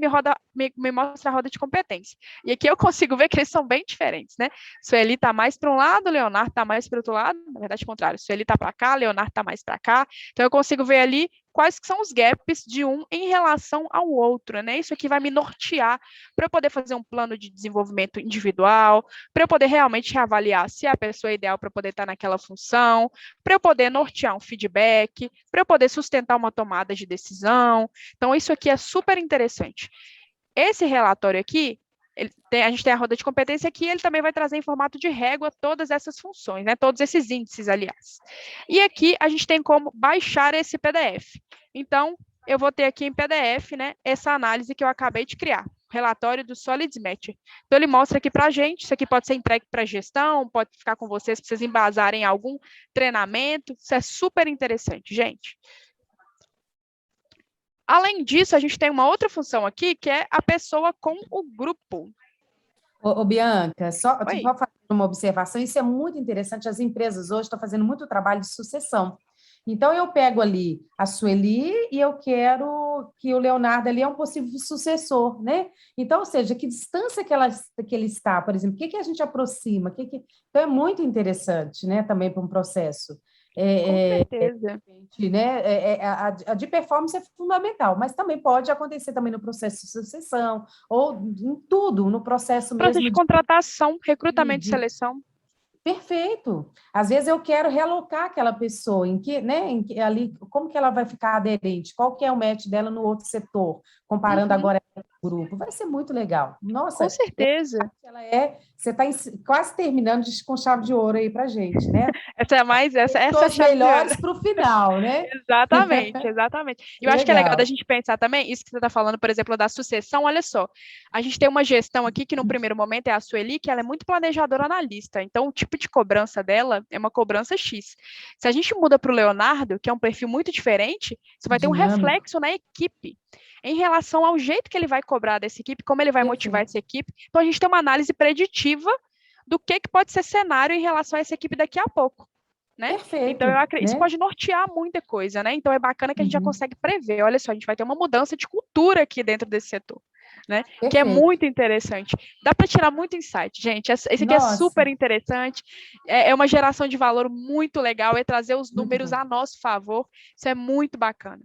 me mostra a roda de competência. E aqui eu consigo ver que eles são bem diferentes, né? Sueli está mais para um lado, Leonardo está mais para o outro lado, na verdade, ao contrário, Sueli está para cá, Leonardo está mais para cá, então eu consigo ver ali quais são os gaps de um em relação ao outro, né? Isso aqui vai me nortear para eu poder fazer um plano de desenvolvimento individual, para eu poder realmente reavaliar se é a pessoa ideal para poder estar naquela função, para eu poder nortear um feedback, para eu poder sustentar uma tomada de decisão. Então, isso aqui é super interessante. Esse relatório aqui, a gente tem a roda de competência aqui, ele também vai trazer em formato de régua todas essas funções, né? Todos esses índices, aliás. E aqui a gente tem como baixar esse PDF. Então, eu vou ter aqui em PDF, né, essa análise que eu acabei de criar, relatório do Solids Matcher. Então, ele mostra aqui para a gente, isso aqui pode ser entregue para a gestão, pode ficar com vocês para vocês embasarem algum treinamento, isso é super interessante, gente. Além disso, a gente tem uma outra função aqui, que é a pessoa com o grupo. Ô, Bianca, só fazer uma observação, isso é muito interessante, as empresas hoje estão fazendo muito trabalho de sucessão. Então, eu pego ali a Sueli e eu quero que o Leonardo ali é um possível sucessor, né? Então, ou seja, que distância que ele está, por exemplo, o que a gente aproxima? Então, é muito interessante, né, também para um processo. Com certeza. Né? A de performance é fundamental, mas também pode acontecer também no processo de sucessão, ou em tudo, no processo Processo mesmo de contratação, recrutamento e de seleção. Perfeito. Às vezes eu quero realocar aquela pessoa, ali, como que ela vai ficar aderente? Qual que é o match dela no outro setor, comparando agora com o grupo? Vai ser muito legal. Nossa, Com certeza. você está quase terminando com chave de ouro aí para gente, né? Essa é a mais, essa é a Os chave de ouro. melhores para o final, né? Exatamente, exatamente. E eu acho que é legal Legal. da gente pensar também, isso que você está falando, por exemplo, da sucessão, olha só, a gente tem uma gestão aqui que no primeiro momento é a Sueli, que ela é muito planejadora analista, então o tipo de cobrança dela é uma cobrança X. Se a gente muda para o Leonardo, que é um perfil muito diferente, isso vai ter um Dinâmico. reflexo na equipe, em relação ao jeito que ele vai cobrar dessa equipe, como ele vai motivar essa equipe. Então a gente tem uma análise preditiva do que pode ser cenário em relação a essa equipe daqui a pouco. Né? Perfeito. Então, eu acredito, né? isso pode nortear muita coisa, né? Então, é bacana que a gente já consegue prever. Olha só, a gente vai ter uma mudança de cultura aqui dentro desse setor, né? Que é muito interessante. Dá para tirar muito insight, gente. Esse aqui é super interessante. É uma geração de valor muito legal, é trazer os números a nosso favor. Isso é muito bacana.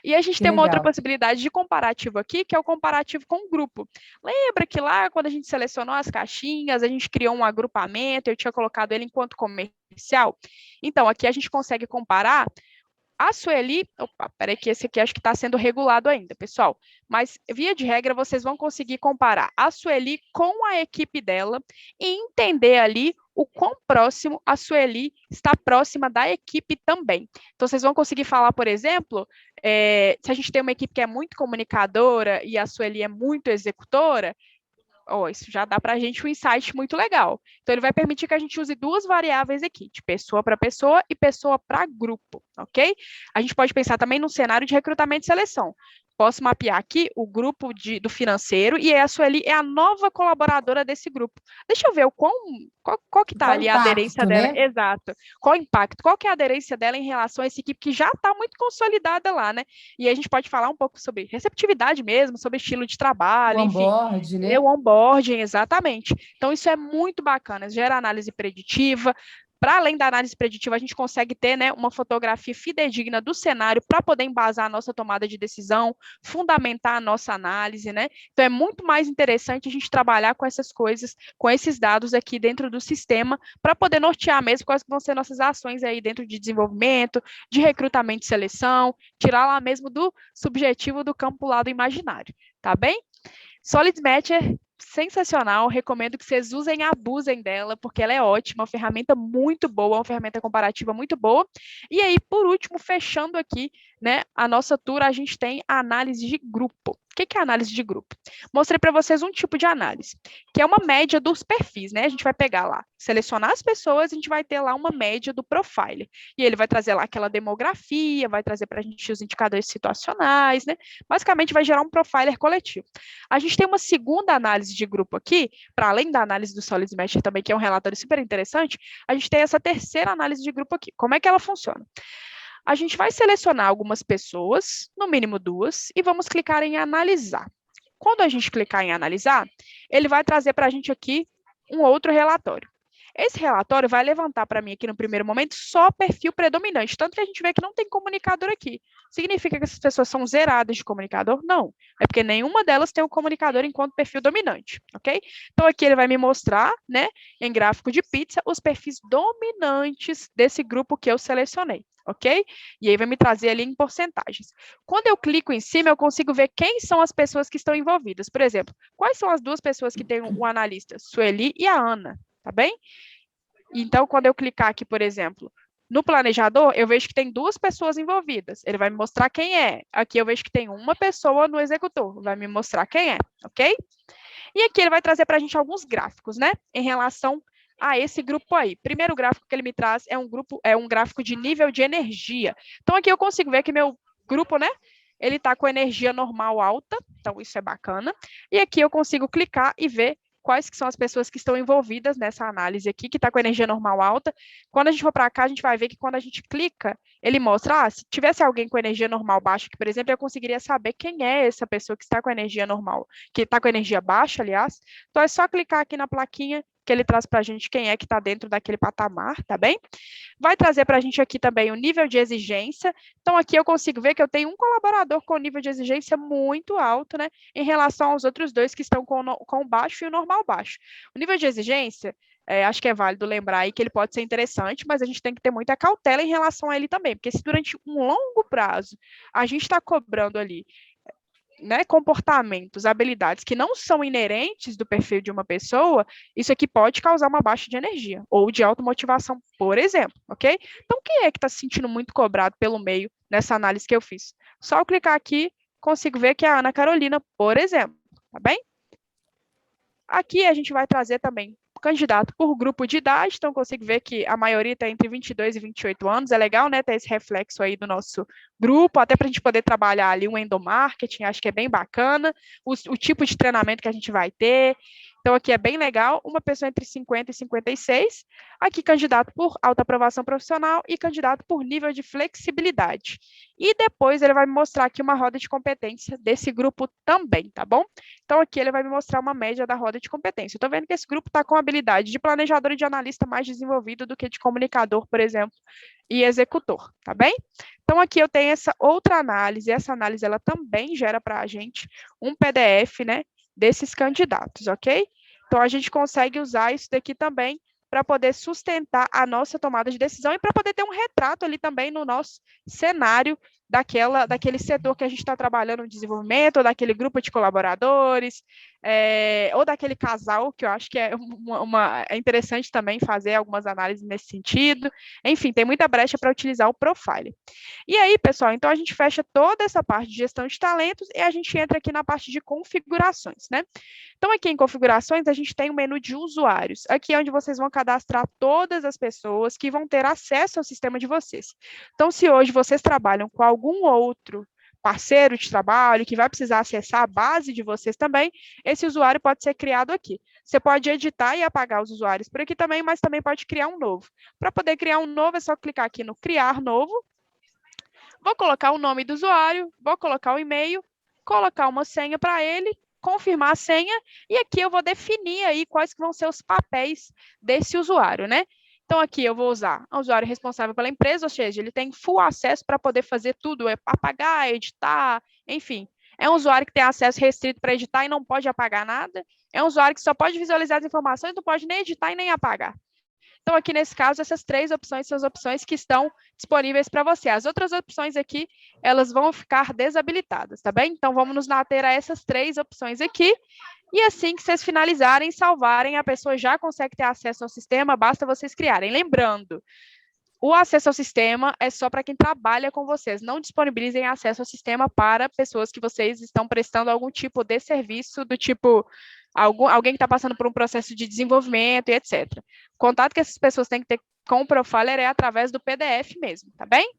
E a gente tem uma outra possibilidade de comparativo aqui, que é o comparativo com o grupo. Lembra que lá, quando a gente selecionou as caixinhas, a gente criou um agrupamento, eu tinha colocado ele enquanto comercial? Então, aqui a gente consegue comparar a Sueli, peraí que esse aqui acho que está sendo regulado ainda, pessoal, mas via de regra vocês vão conseguir comparar a Sueli com a equipe dela e entender ali o quão próximo a Sueli está próxima da equipe também. Então, vocês vão conseguir falar, por exemplo, se a gente tem uma equipe que é muito comunicadora e a Sueli é muito executora, isso já dá para a gente um insight muito legal. Então, ele vai permitir que a gente use duas variáveis aqui, de pessoa para pessoa e pessoa para grupo, ok? A gente pode pensar também no cenário de recrutamento e seleção. Posso mapear aqui o grupo do financeiro e a Sueli é a nova colaboradora desse grupo. Deixa eu ver qual que está ali a aderência dela. Né? Exato. Qual o impacto? Qual que é a aderência dela em relação a essa equipe que já está muito consolidada lá, né? E aí a gente pode falar um pouco sobre receptividade mesmo, sobre estilo de trabalho, o onboarding, né? O onboarding, exatamente. Então, isso é muito bacana, gera análise preditiva. Para além da análise preditiva, a gente consegue ter, né, uma fotografia fidedigna do cenário para poder embasar a nossa tomada de decisão, fundamentar a nossa análise, né? Então, é muito mais interessante a gente trabalhar com essas coisas, com esses dados aqui dentro do sistema, para poder nortear mesmo quais vão ser nossas ações aí dentro de desenvolvimento, de recrutamento e seleção, tirar lá mesmo do subjetivo do campo lá do imaginário, tá bem? SolidMatcher, sensacional, recomendo que vocês usem e abusem dela, porque ela é ótima, uma ferramenta muito boa, uma ferramenta comparativa muito boa. E aí, por último, fechando aqui, né, a nossa tour, a gente tem a análise de grupo. O que é a análise de grupo? Mostrei para vocês um tipo de análise, que é uma média dos perfis, né? A gente vai pegar lá, selecionar as pessoas, a gente vai ter lá uma média do profiler. E ele vai trazer lá aquela demografia, vai trazer para a gente os indicadores situacionais, né? Basicamente, vai gerar um profiler coletivo. A gente tem uma segunda análise de grupo aqui, para além da análise do SolidMatcher também, que é um relatório super interessante, a gente tem essa terceira análise de grupo aqui. Como é que ela funciona? A gente vai selecionar algumas pessoas, no mínimo duas, e vamos clicar em analisar. Quando a gente clicar em analisar, ele vai trazer para a gente aqui um outro relatório. Esse relatório vai levantar para mim aqui no primeiro momento só perfil predominante, tanto que a gente vê que não tem comunicador aqui. Significa que essas pessoas são zeradas de comunicador? Não. É porque nenhuma delas tem o comunicador enquanto perfil dominante, ok? Então, aqui ele vai me mostrar, né, em gráfico de pizza, os perfis dominantes desse grupo que eu selecionei, ok? E aí vai me trazer ali em porcentagens. Quando eu clico em cima, eu consigo ver quem são as pessoas que estão envolvidas. Por exemplo, quais são as duas pessoas que tem o analista? Sueli e a Ana, tá bem? Então, quando eu clicar aqui, por exemplo, no planejador, eu vejo que tem duas pessoas envolvidas. Ele vai me mostrar quem é. Aqui eu vejo que tem uma pessoa no executor. Vai me mostrar quem é, ok? E aqui ele vai trazer para a gente alguns gráficos, né? Em relação a esse grupo aí. Primeiro gráfico que ele me traz é um gráfico de nível de energia. Então, aqui eu consigo ver que meu grupo, né? Ele está com energia normal alta. Então, isso é bacana. E aqui eu consigo clicar e ver quais que são as pessoas que estão envolvidas nessa análise aqui, que está com energia normal alta. Quando a gente for para cá, a gente vai ver que quando a gente clica, ele mostra, se tivesse alguém com energia normal baixa, que, por exemplo, eu conseguiria saber quem é essa pessoa que está com energia normal, que está com energia baixa, aliás. Então, é só clicar aqui na plaquinha, que ele traz para a gente quem é que está dentro daquele patamar, tá bem? Vai trazer para a gente aqui também o nível de exigência. Então, aqui eu consigo ver que eu tenho um colaborador com nível de exigência muito alto, né, em relação aos outros dois que estão com o baixo e o normal baixo. O nível de exigência, acho que é válido lembrar aí que ele pode ser interessante, mas a gente tem que ter muita cautela em relação a ele também, porque se durante um longo prazo a gente está cobrando ali, né, comportamentos, habilidades que não são inerentes do perfil de uma pessoa, isso aqui pode causar uma baixa de energia ou de automotivação, por exemplo, ok? Então, quem é que está se sentindo muito cobrado pelo meio nessa análise que eu fiz? Só eu clicar aqui, consigo ver que é a Ana Carolina, por exemplo, tá bem? Aqui a gente vai trazer também candidato por grupo de idade, então consigo ver que a maioria está entre 22 e 28 anos, é legal, né, ter esse reflexo aí do nosso grupo, até para a gente poder trabalhar ali um endomarketing, acho que é bem bacana, o tipo de treinamento que a gente vai ter, então aqui é bem legal, uma pessoa entre 50 e 56, aqui candidato por autoaprovação profissional e candidato por nível de flexibilidade. E depois ele vai me mostrar aqui uma roda de competência desse grupo também, tá bom? Então aqui ele vai me mostrar uma média da roda de competência. Eu estou vendo que esse grupo está com habilidade de planejador e de analista mais desenvolvido do que de comunicador, por exemplo, e executor, tá bem? Então aqui eu tenho essa outra análise, essa análise ela também gera para a gente um PDF, né, desses candidatos, ok? Então a gente consegue usar isso daqui também para poder sustentar a nossa tomada de decisão e para poder ter um retrato ali também no nosso cenário daquele setor que a gente está trabalhando no desenvolvimento, ou daquele grupo de colaboradores, ou daquele casal, que eu acho que é é interessante também fazer algumas análises nesse sentido. Enfim, tem muita brecha para utilizar o Profile. E aí, pessoal, então a gente fecha toda essa parte de gestão de talentos e a gente entra aqui na parte de configurações, né? Então, aqui em configurações, a gente tem o menu de usuários. Aqui é onde vocês vão cadastrar todas as pessoas que vão ter acesso ao sistema de vocês. Então, se hoje vocês trabalham com algum outro parceiro de trabalho que vai precisar acessar a base de vocês também, esse usuário pode ser criado aqui. Você pode editar e apagar os usuários por aqui também, mas também pode criar um novo. Para poder criar um novo, é só clicar aqui no Criar Novo. Vou colocar o nome do usuário, vou colocar o e-mail, colocar uma senha para ele, confirmar a senha, e aqui eu vou definir aí quais que vão ser os papéis desse usuário, né? Então, aqui eu vou usar o usuário responsável pela empresa, ou seja, ele tem full acesso para poder fazer tudo, apagar, editar, enfim. É um usuário que tem acesso restrito para editar e não pode apagar nada. É um usuário que só pode visualizar as informações, não pode nem editar e nem apagar. Então, aqui nesse caso, essas três opções são as opções que estão disponíveis para você. As outras opções aqui, elas vão ficar desabilitadas, tá bem? Então, vamos nos ater a essas três opções aqui. E assim que vocês finalizarem, salvarem, a pessoa já consegue ter acesso ao sistema, basta vocês criarem. Lembrando, o acesso ao sistema é só para quem trabalha com vocês. Não disponibilizem acesso ao sistema para pessoas que vocês estão prestando algum tipo de serviço, do tipo alguém que está passando por um processo de desenvolvimento e etc. O contato que essas pessoas têm que ter com o Profiler é através do PDF mesmo, tá bem?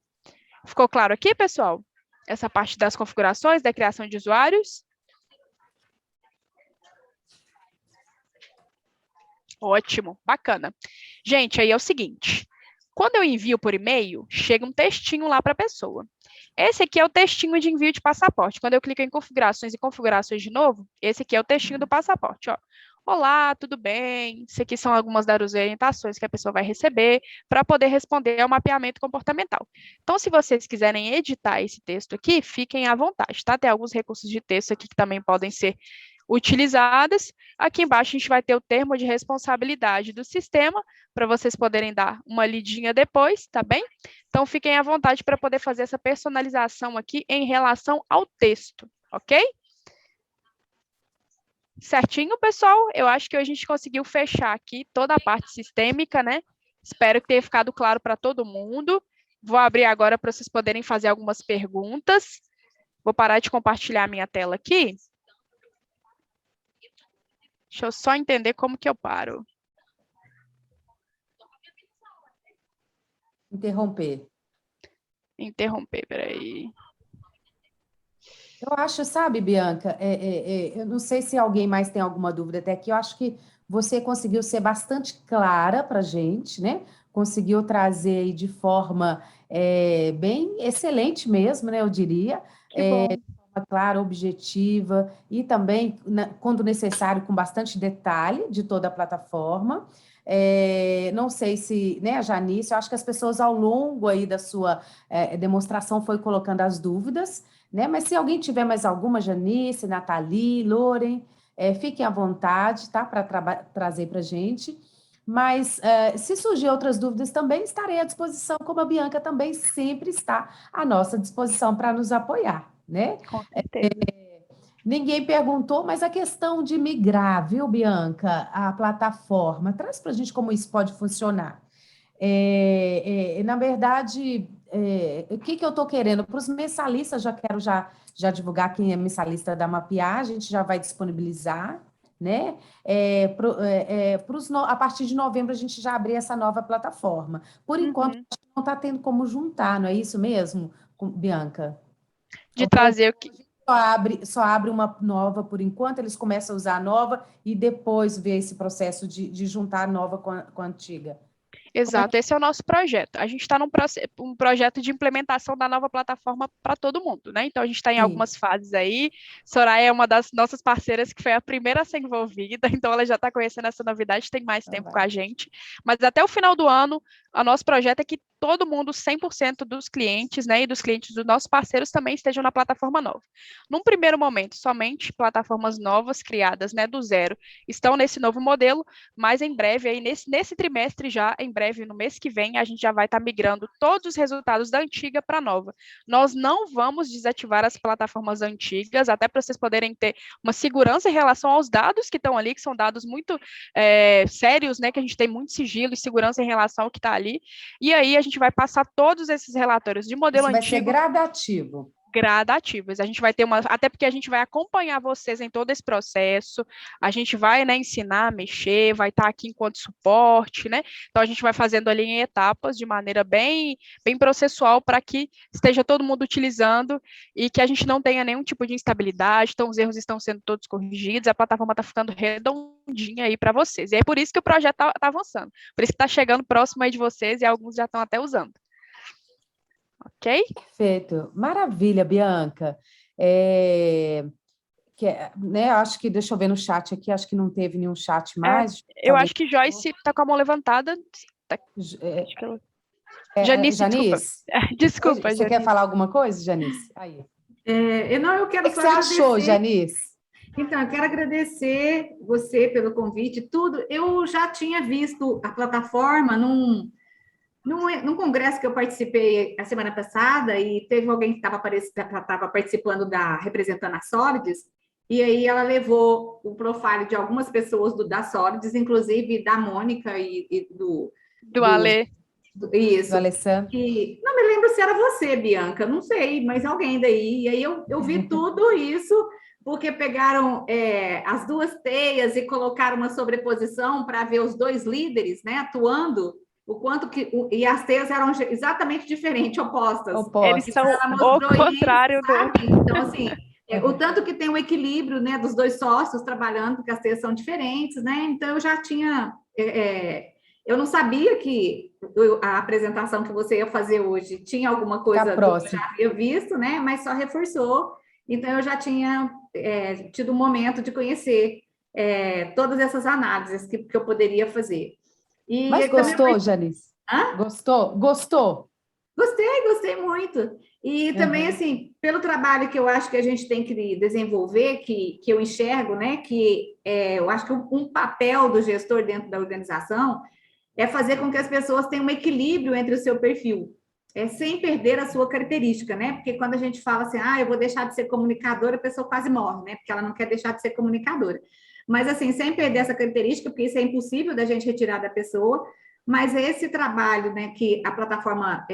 Ficou claro aqui, pessoal? Essa parte das configurações, da criação de usuários? Ótimo, bacana. Gente, aí é o seguinte, quando eu envio por e-mail, chega um textinho lá para a pessoa. Esse aqui é o textinho de envio de passaporte. Quando eu clico em configurações e configurações de novo, esse aqui é o textinho do passaporte, ó. Olá, tudo bem? Isso aqui são algumas das orientações que a pessoa vai receber para poder responder ao mapeamento comportamental. Então, se vocês quiserem editar esse texto aqui, fiquem à vontade, tá? Tem alguns recursos de texto aqui que também podem ser utilizadas. Aqui embaixo a gente vai ter o termo de responsabilidade do sistema, para vocês poderem dar uma lidinha depois, tá bem? Então, fiquem à vontade para poder fazer essa personalização aqui em relação ao texto, ok? Certinho, pessoal? Eu acho que hoje a gente conseguiu fechar aqui toda a parte sistêmica, né? Espero que tenha ficado claro para todo mundo. Vou abrir agora para vocês poderem fazer algumas perguntas. Vou parar de compartilhar a minha tela aqui. Deixa eu só entender como que eu paro. Interromper. Interromper, peraí. Eu acho, sabe, Bianca, eu não sei se alguém mais tem alguma dúvida até aqui, eu acho que você conseguiu ser bastante clara para a gente, né? Conseguiu trazer aí de forma bem excelente mesmo, né? Eu diria. Que bom. clara, objetiva e também, quando necessário, com bastante detalhe de toda a plataforma. Não sei se, né, a Janice, eu acho que as pessoas ao longo aí da sua demonstração foi colocando as dúvidas, né? Mas se alguém tiver mais alguma, Janice, Nathalie, Loren, fiquem à vontade, tá? Para trazer para a gente. Mas se surgir outras dúvidas também, estarei à disposição, como a Bianca também sempre está à nossa disposição para nos apoiar, né? Com certeza. Ninguém perguntou, mas a questão de migrar, viu, Bianca, a plataforma, traz para a gente como isso pode funcionar. Na verdade, o que eu estou querendo? Para os mensalistas, já quero já divulgar quem é mensalista da Mapear, a gente já vai disponibilizar, né? A partir de novembro, a gente já abrir essa nova plataforma. Por enquanto, acho que não está tendo como juntar, não é isso mesmo, Bianca? De Então, trazer o que... só abre uma nova por enquanto, eles começam a usar a nova e depois ver esse processo de juntar a nova com a antiga. Exato, esse é o nosso projeto. A gente está num projeto de implementação da nova plataforma para todo mundo, né? Então, a gente está em algumas fases aí. Soraya é uma das nossas parceiras que foi a primeira a ser envolvida, então ela já está conhecendo essa novidade, tem mais tempo com a gente. Mas até o final do ano, o nosso projeto é que todo mundo, 100% dos clientes, né, e dos clientes dos nossos parceiros também estejam na plataforma nova. Num primeiro momento, somente plataformas novas criadas, né, do zero, estão nesse novo modelo, mas em breve, aí nesse trimestre já, em breve, no mês que vem, a gente já vai estar migrando todos os resultados da antiga para a nova. Nós não vamos desativar as plataformas antigas, até para vocês poderem ter uma segurança em relação aos dados que estão ali, que são dados muito sérios, né, que a gente tem muito sigilo e segurança em relação ao que está ali, e aí a gente vai passar todos esses relatórios de modelo antigo. Isso vai ser gradativo. Gradativas. A gente vai ter até porque a gente vai acompanhar vocês em todo esse processo, a gente vai, né, ensinar a mexer, vai estar aqui enquanto suporte, né? Então a gente vai fazendo ali em etapas de maneira bem processual para que esteja todo mundo utilizando e que a gente não tenha nenhum tipo de instabilidade, então os erros estão sendo todos corrigidos, a plataforma está ficando redondinha aí para vocês. E é por isso que o projeto está avançando, por isso que está chegando próximo aí de vocês e alguns já estão até usando. Ok? Perfeito. Maravilha, Bianca. Né, acho que, deixa eu ver no chat aqui, acho que não teve nenhum chat mais. Eu acho que Joyce está com a mão levantada. Acho que ela... Janice, Janice, desculpa. Você Janice. quer falar alguma coisa, Janice? Aí. Eu quero O que você achou, Janice? Então, eu quero agradecer você pelo convite, tudo. Eu já tinha visto a plataforma num congresso que eu participei a semana passada, e teve alguém que estava participando representando a Solids, e aí ela levou o profile de algumas pessoas da Solids, inclusive da Mônica e do Ale. Isso. Do Alessandro. E não me lembro se era você, Bianca, não sei, mas alguém daí. E aí eu vi tudo isso, porque pegaram as duas teias e colocaram uma sobreposição para ver os dois líderes, né, atuando. O quanto que e as teias eram exatamente diferentes, opostas. Eles são o contrário do. Então, assim, o tanto que tem o equilíbrio, né, dos dois sócios trabalhando, porque as teias são diferentes, né? Então eu já tinha, eu não sabia que a apresentação que você ia fazer hoje tinha alguma coisa que eu já havia visto, né? Mas só reforçou. Então eu já tinha tido um momento de conhecer todas essas análises que eu poderia fazer. Mas gostou, Janice? Hã? Gostou? Gostei muito. E também, assim, pelo trabalho que eu acho que a gente tem que desenvolver, que eu enxergo, né, que eu acho que um papel do gestor dentro da organização é fazer com que as pessoas tenham um equilíbrio entre o seu perfil, sem perder a sua característica, né? Porque quando a gente fala assim, eu vou deixar de ser comunicadora, a pessoa quase morre, né? Porque ela não quer deixar de ser comunicadora. Mas, assim, sem perder essa característica, porque isso é impossível da gente retirar da pessoa, mas esse trabalho, né, que a plataforma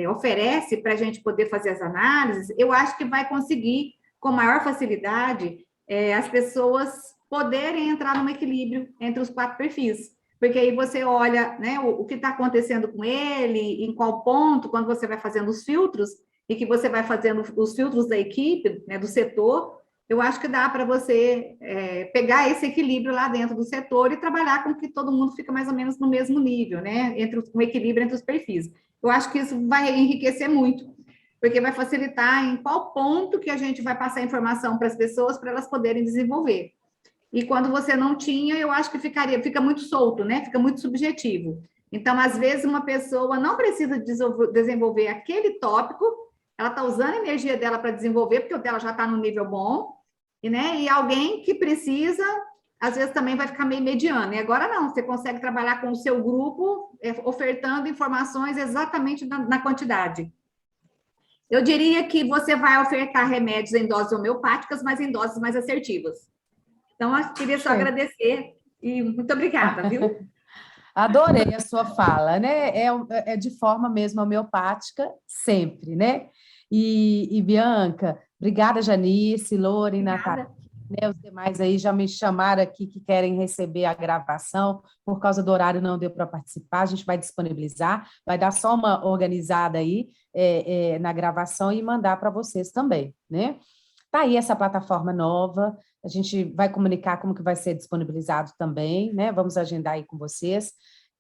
oferece para a gente poder fazer as análises, eu acho que vai conseguir, com maior facilidade, as pessoas poderem entrar num equilíbrio entre os 4 perfis. Porque aí você olha, né, o que está acontecendo com ele, em qual ponto, quando você vai fazendo os filtros, e que você vai fazendo os filtros da equipe, né, do setor, eu acho que dá para você pegar esse equilíbrio lá dentro do setor e trabalhar com que todo mundo fica mais ou menos no mesmo nível, né? Um equilíbrio entre os perfis. Eu acho que isso vai enriquecer muito. porque vai facilitar em qual ponto que a gente vai passar informação para as pessoas para elas poderem desenvolver. E quando você não tinha, eu acho que fica muito solto, né? Fica muito subjetivo. Então, às vezes, uma pessoa não precisa desenvolver aquele tópico, ela está usando a energia dela para desenvolver, porque o dela já está no nível bom, né? E alguém que precisa, às vezes, também vai ficar meio mediano. E agora não, você consegue trabalhar com o seu grupo, ofertando informações exatamente na quantidade. Eu diria que você vai ofertar remédios em doses homeopáticas, mas em doses mais assertivas. Então, eu queria só agradecer e muito obrigada, viu? Adorei a sua fala, né? É de forma mesmo homeopática, sempre, né? E Bianca, obrigada, Janice, Lore, Natália, né? Os demais aí já me chamaram aqui que querem receber a gravação, por causa do horário não deu para participar, a gente vai disponibilizar, vai dar só uma organizada aí na gravação e mandar para vocês também, né? Tá aí essa plataforma nova, a gente vai comunicar como que vai ser disponibilizado também, né? Vamos agendar aí com vocês.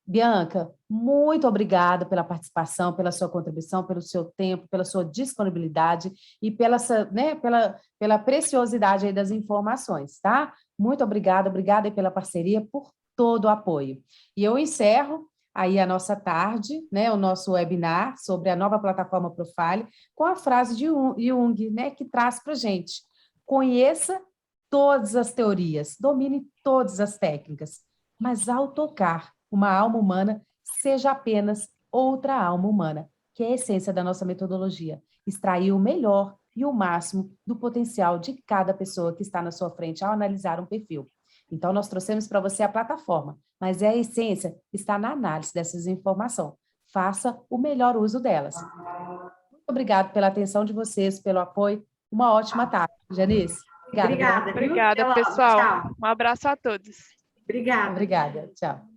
Bianca, muito obrigada pela participação, pela sua contribuição, pelo seu tempo, pela sua disponibilidade e pela preciosidade aí das informações, tá? Muito obrigada aí pela parceria, por todo o apoio. E eu encerro aí a nossa tarde, né, o nosso webinar sobre a nova plataforma Profile, com a frase de Jung, né, que traz para a gente: conheça todas as teorias, domine todas as técnicas, mas ao tocar uma alma humana, seja apenas outra alma humana, que é a essência da nossa metodologia, extrair o melhor e o máximo do potencial de cada pessoa que está na sua frente ao analisar um perfil. Então, nós trouxemos para você a plataforma, mas a essência está na análise dessas informações. Faça o melhor uso delas. Muito obrigada pela atenção de vocês, pelo apoio. Uma ótima tarde. Janice, obrigada. Obrigada, Obrigada, pessoal. Tchau. Um abraço a todos. Obrigada. Obrigada. Tchau.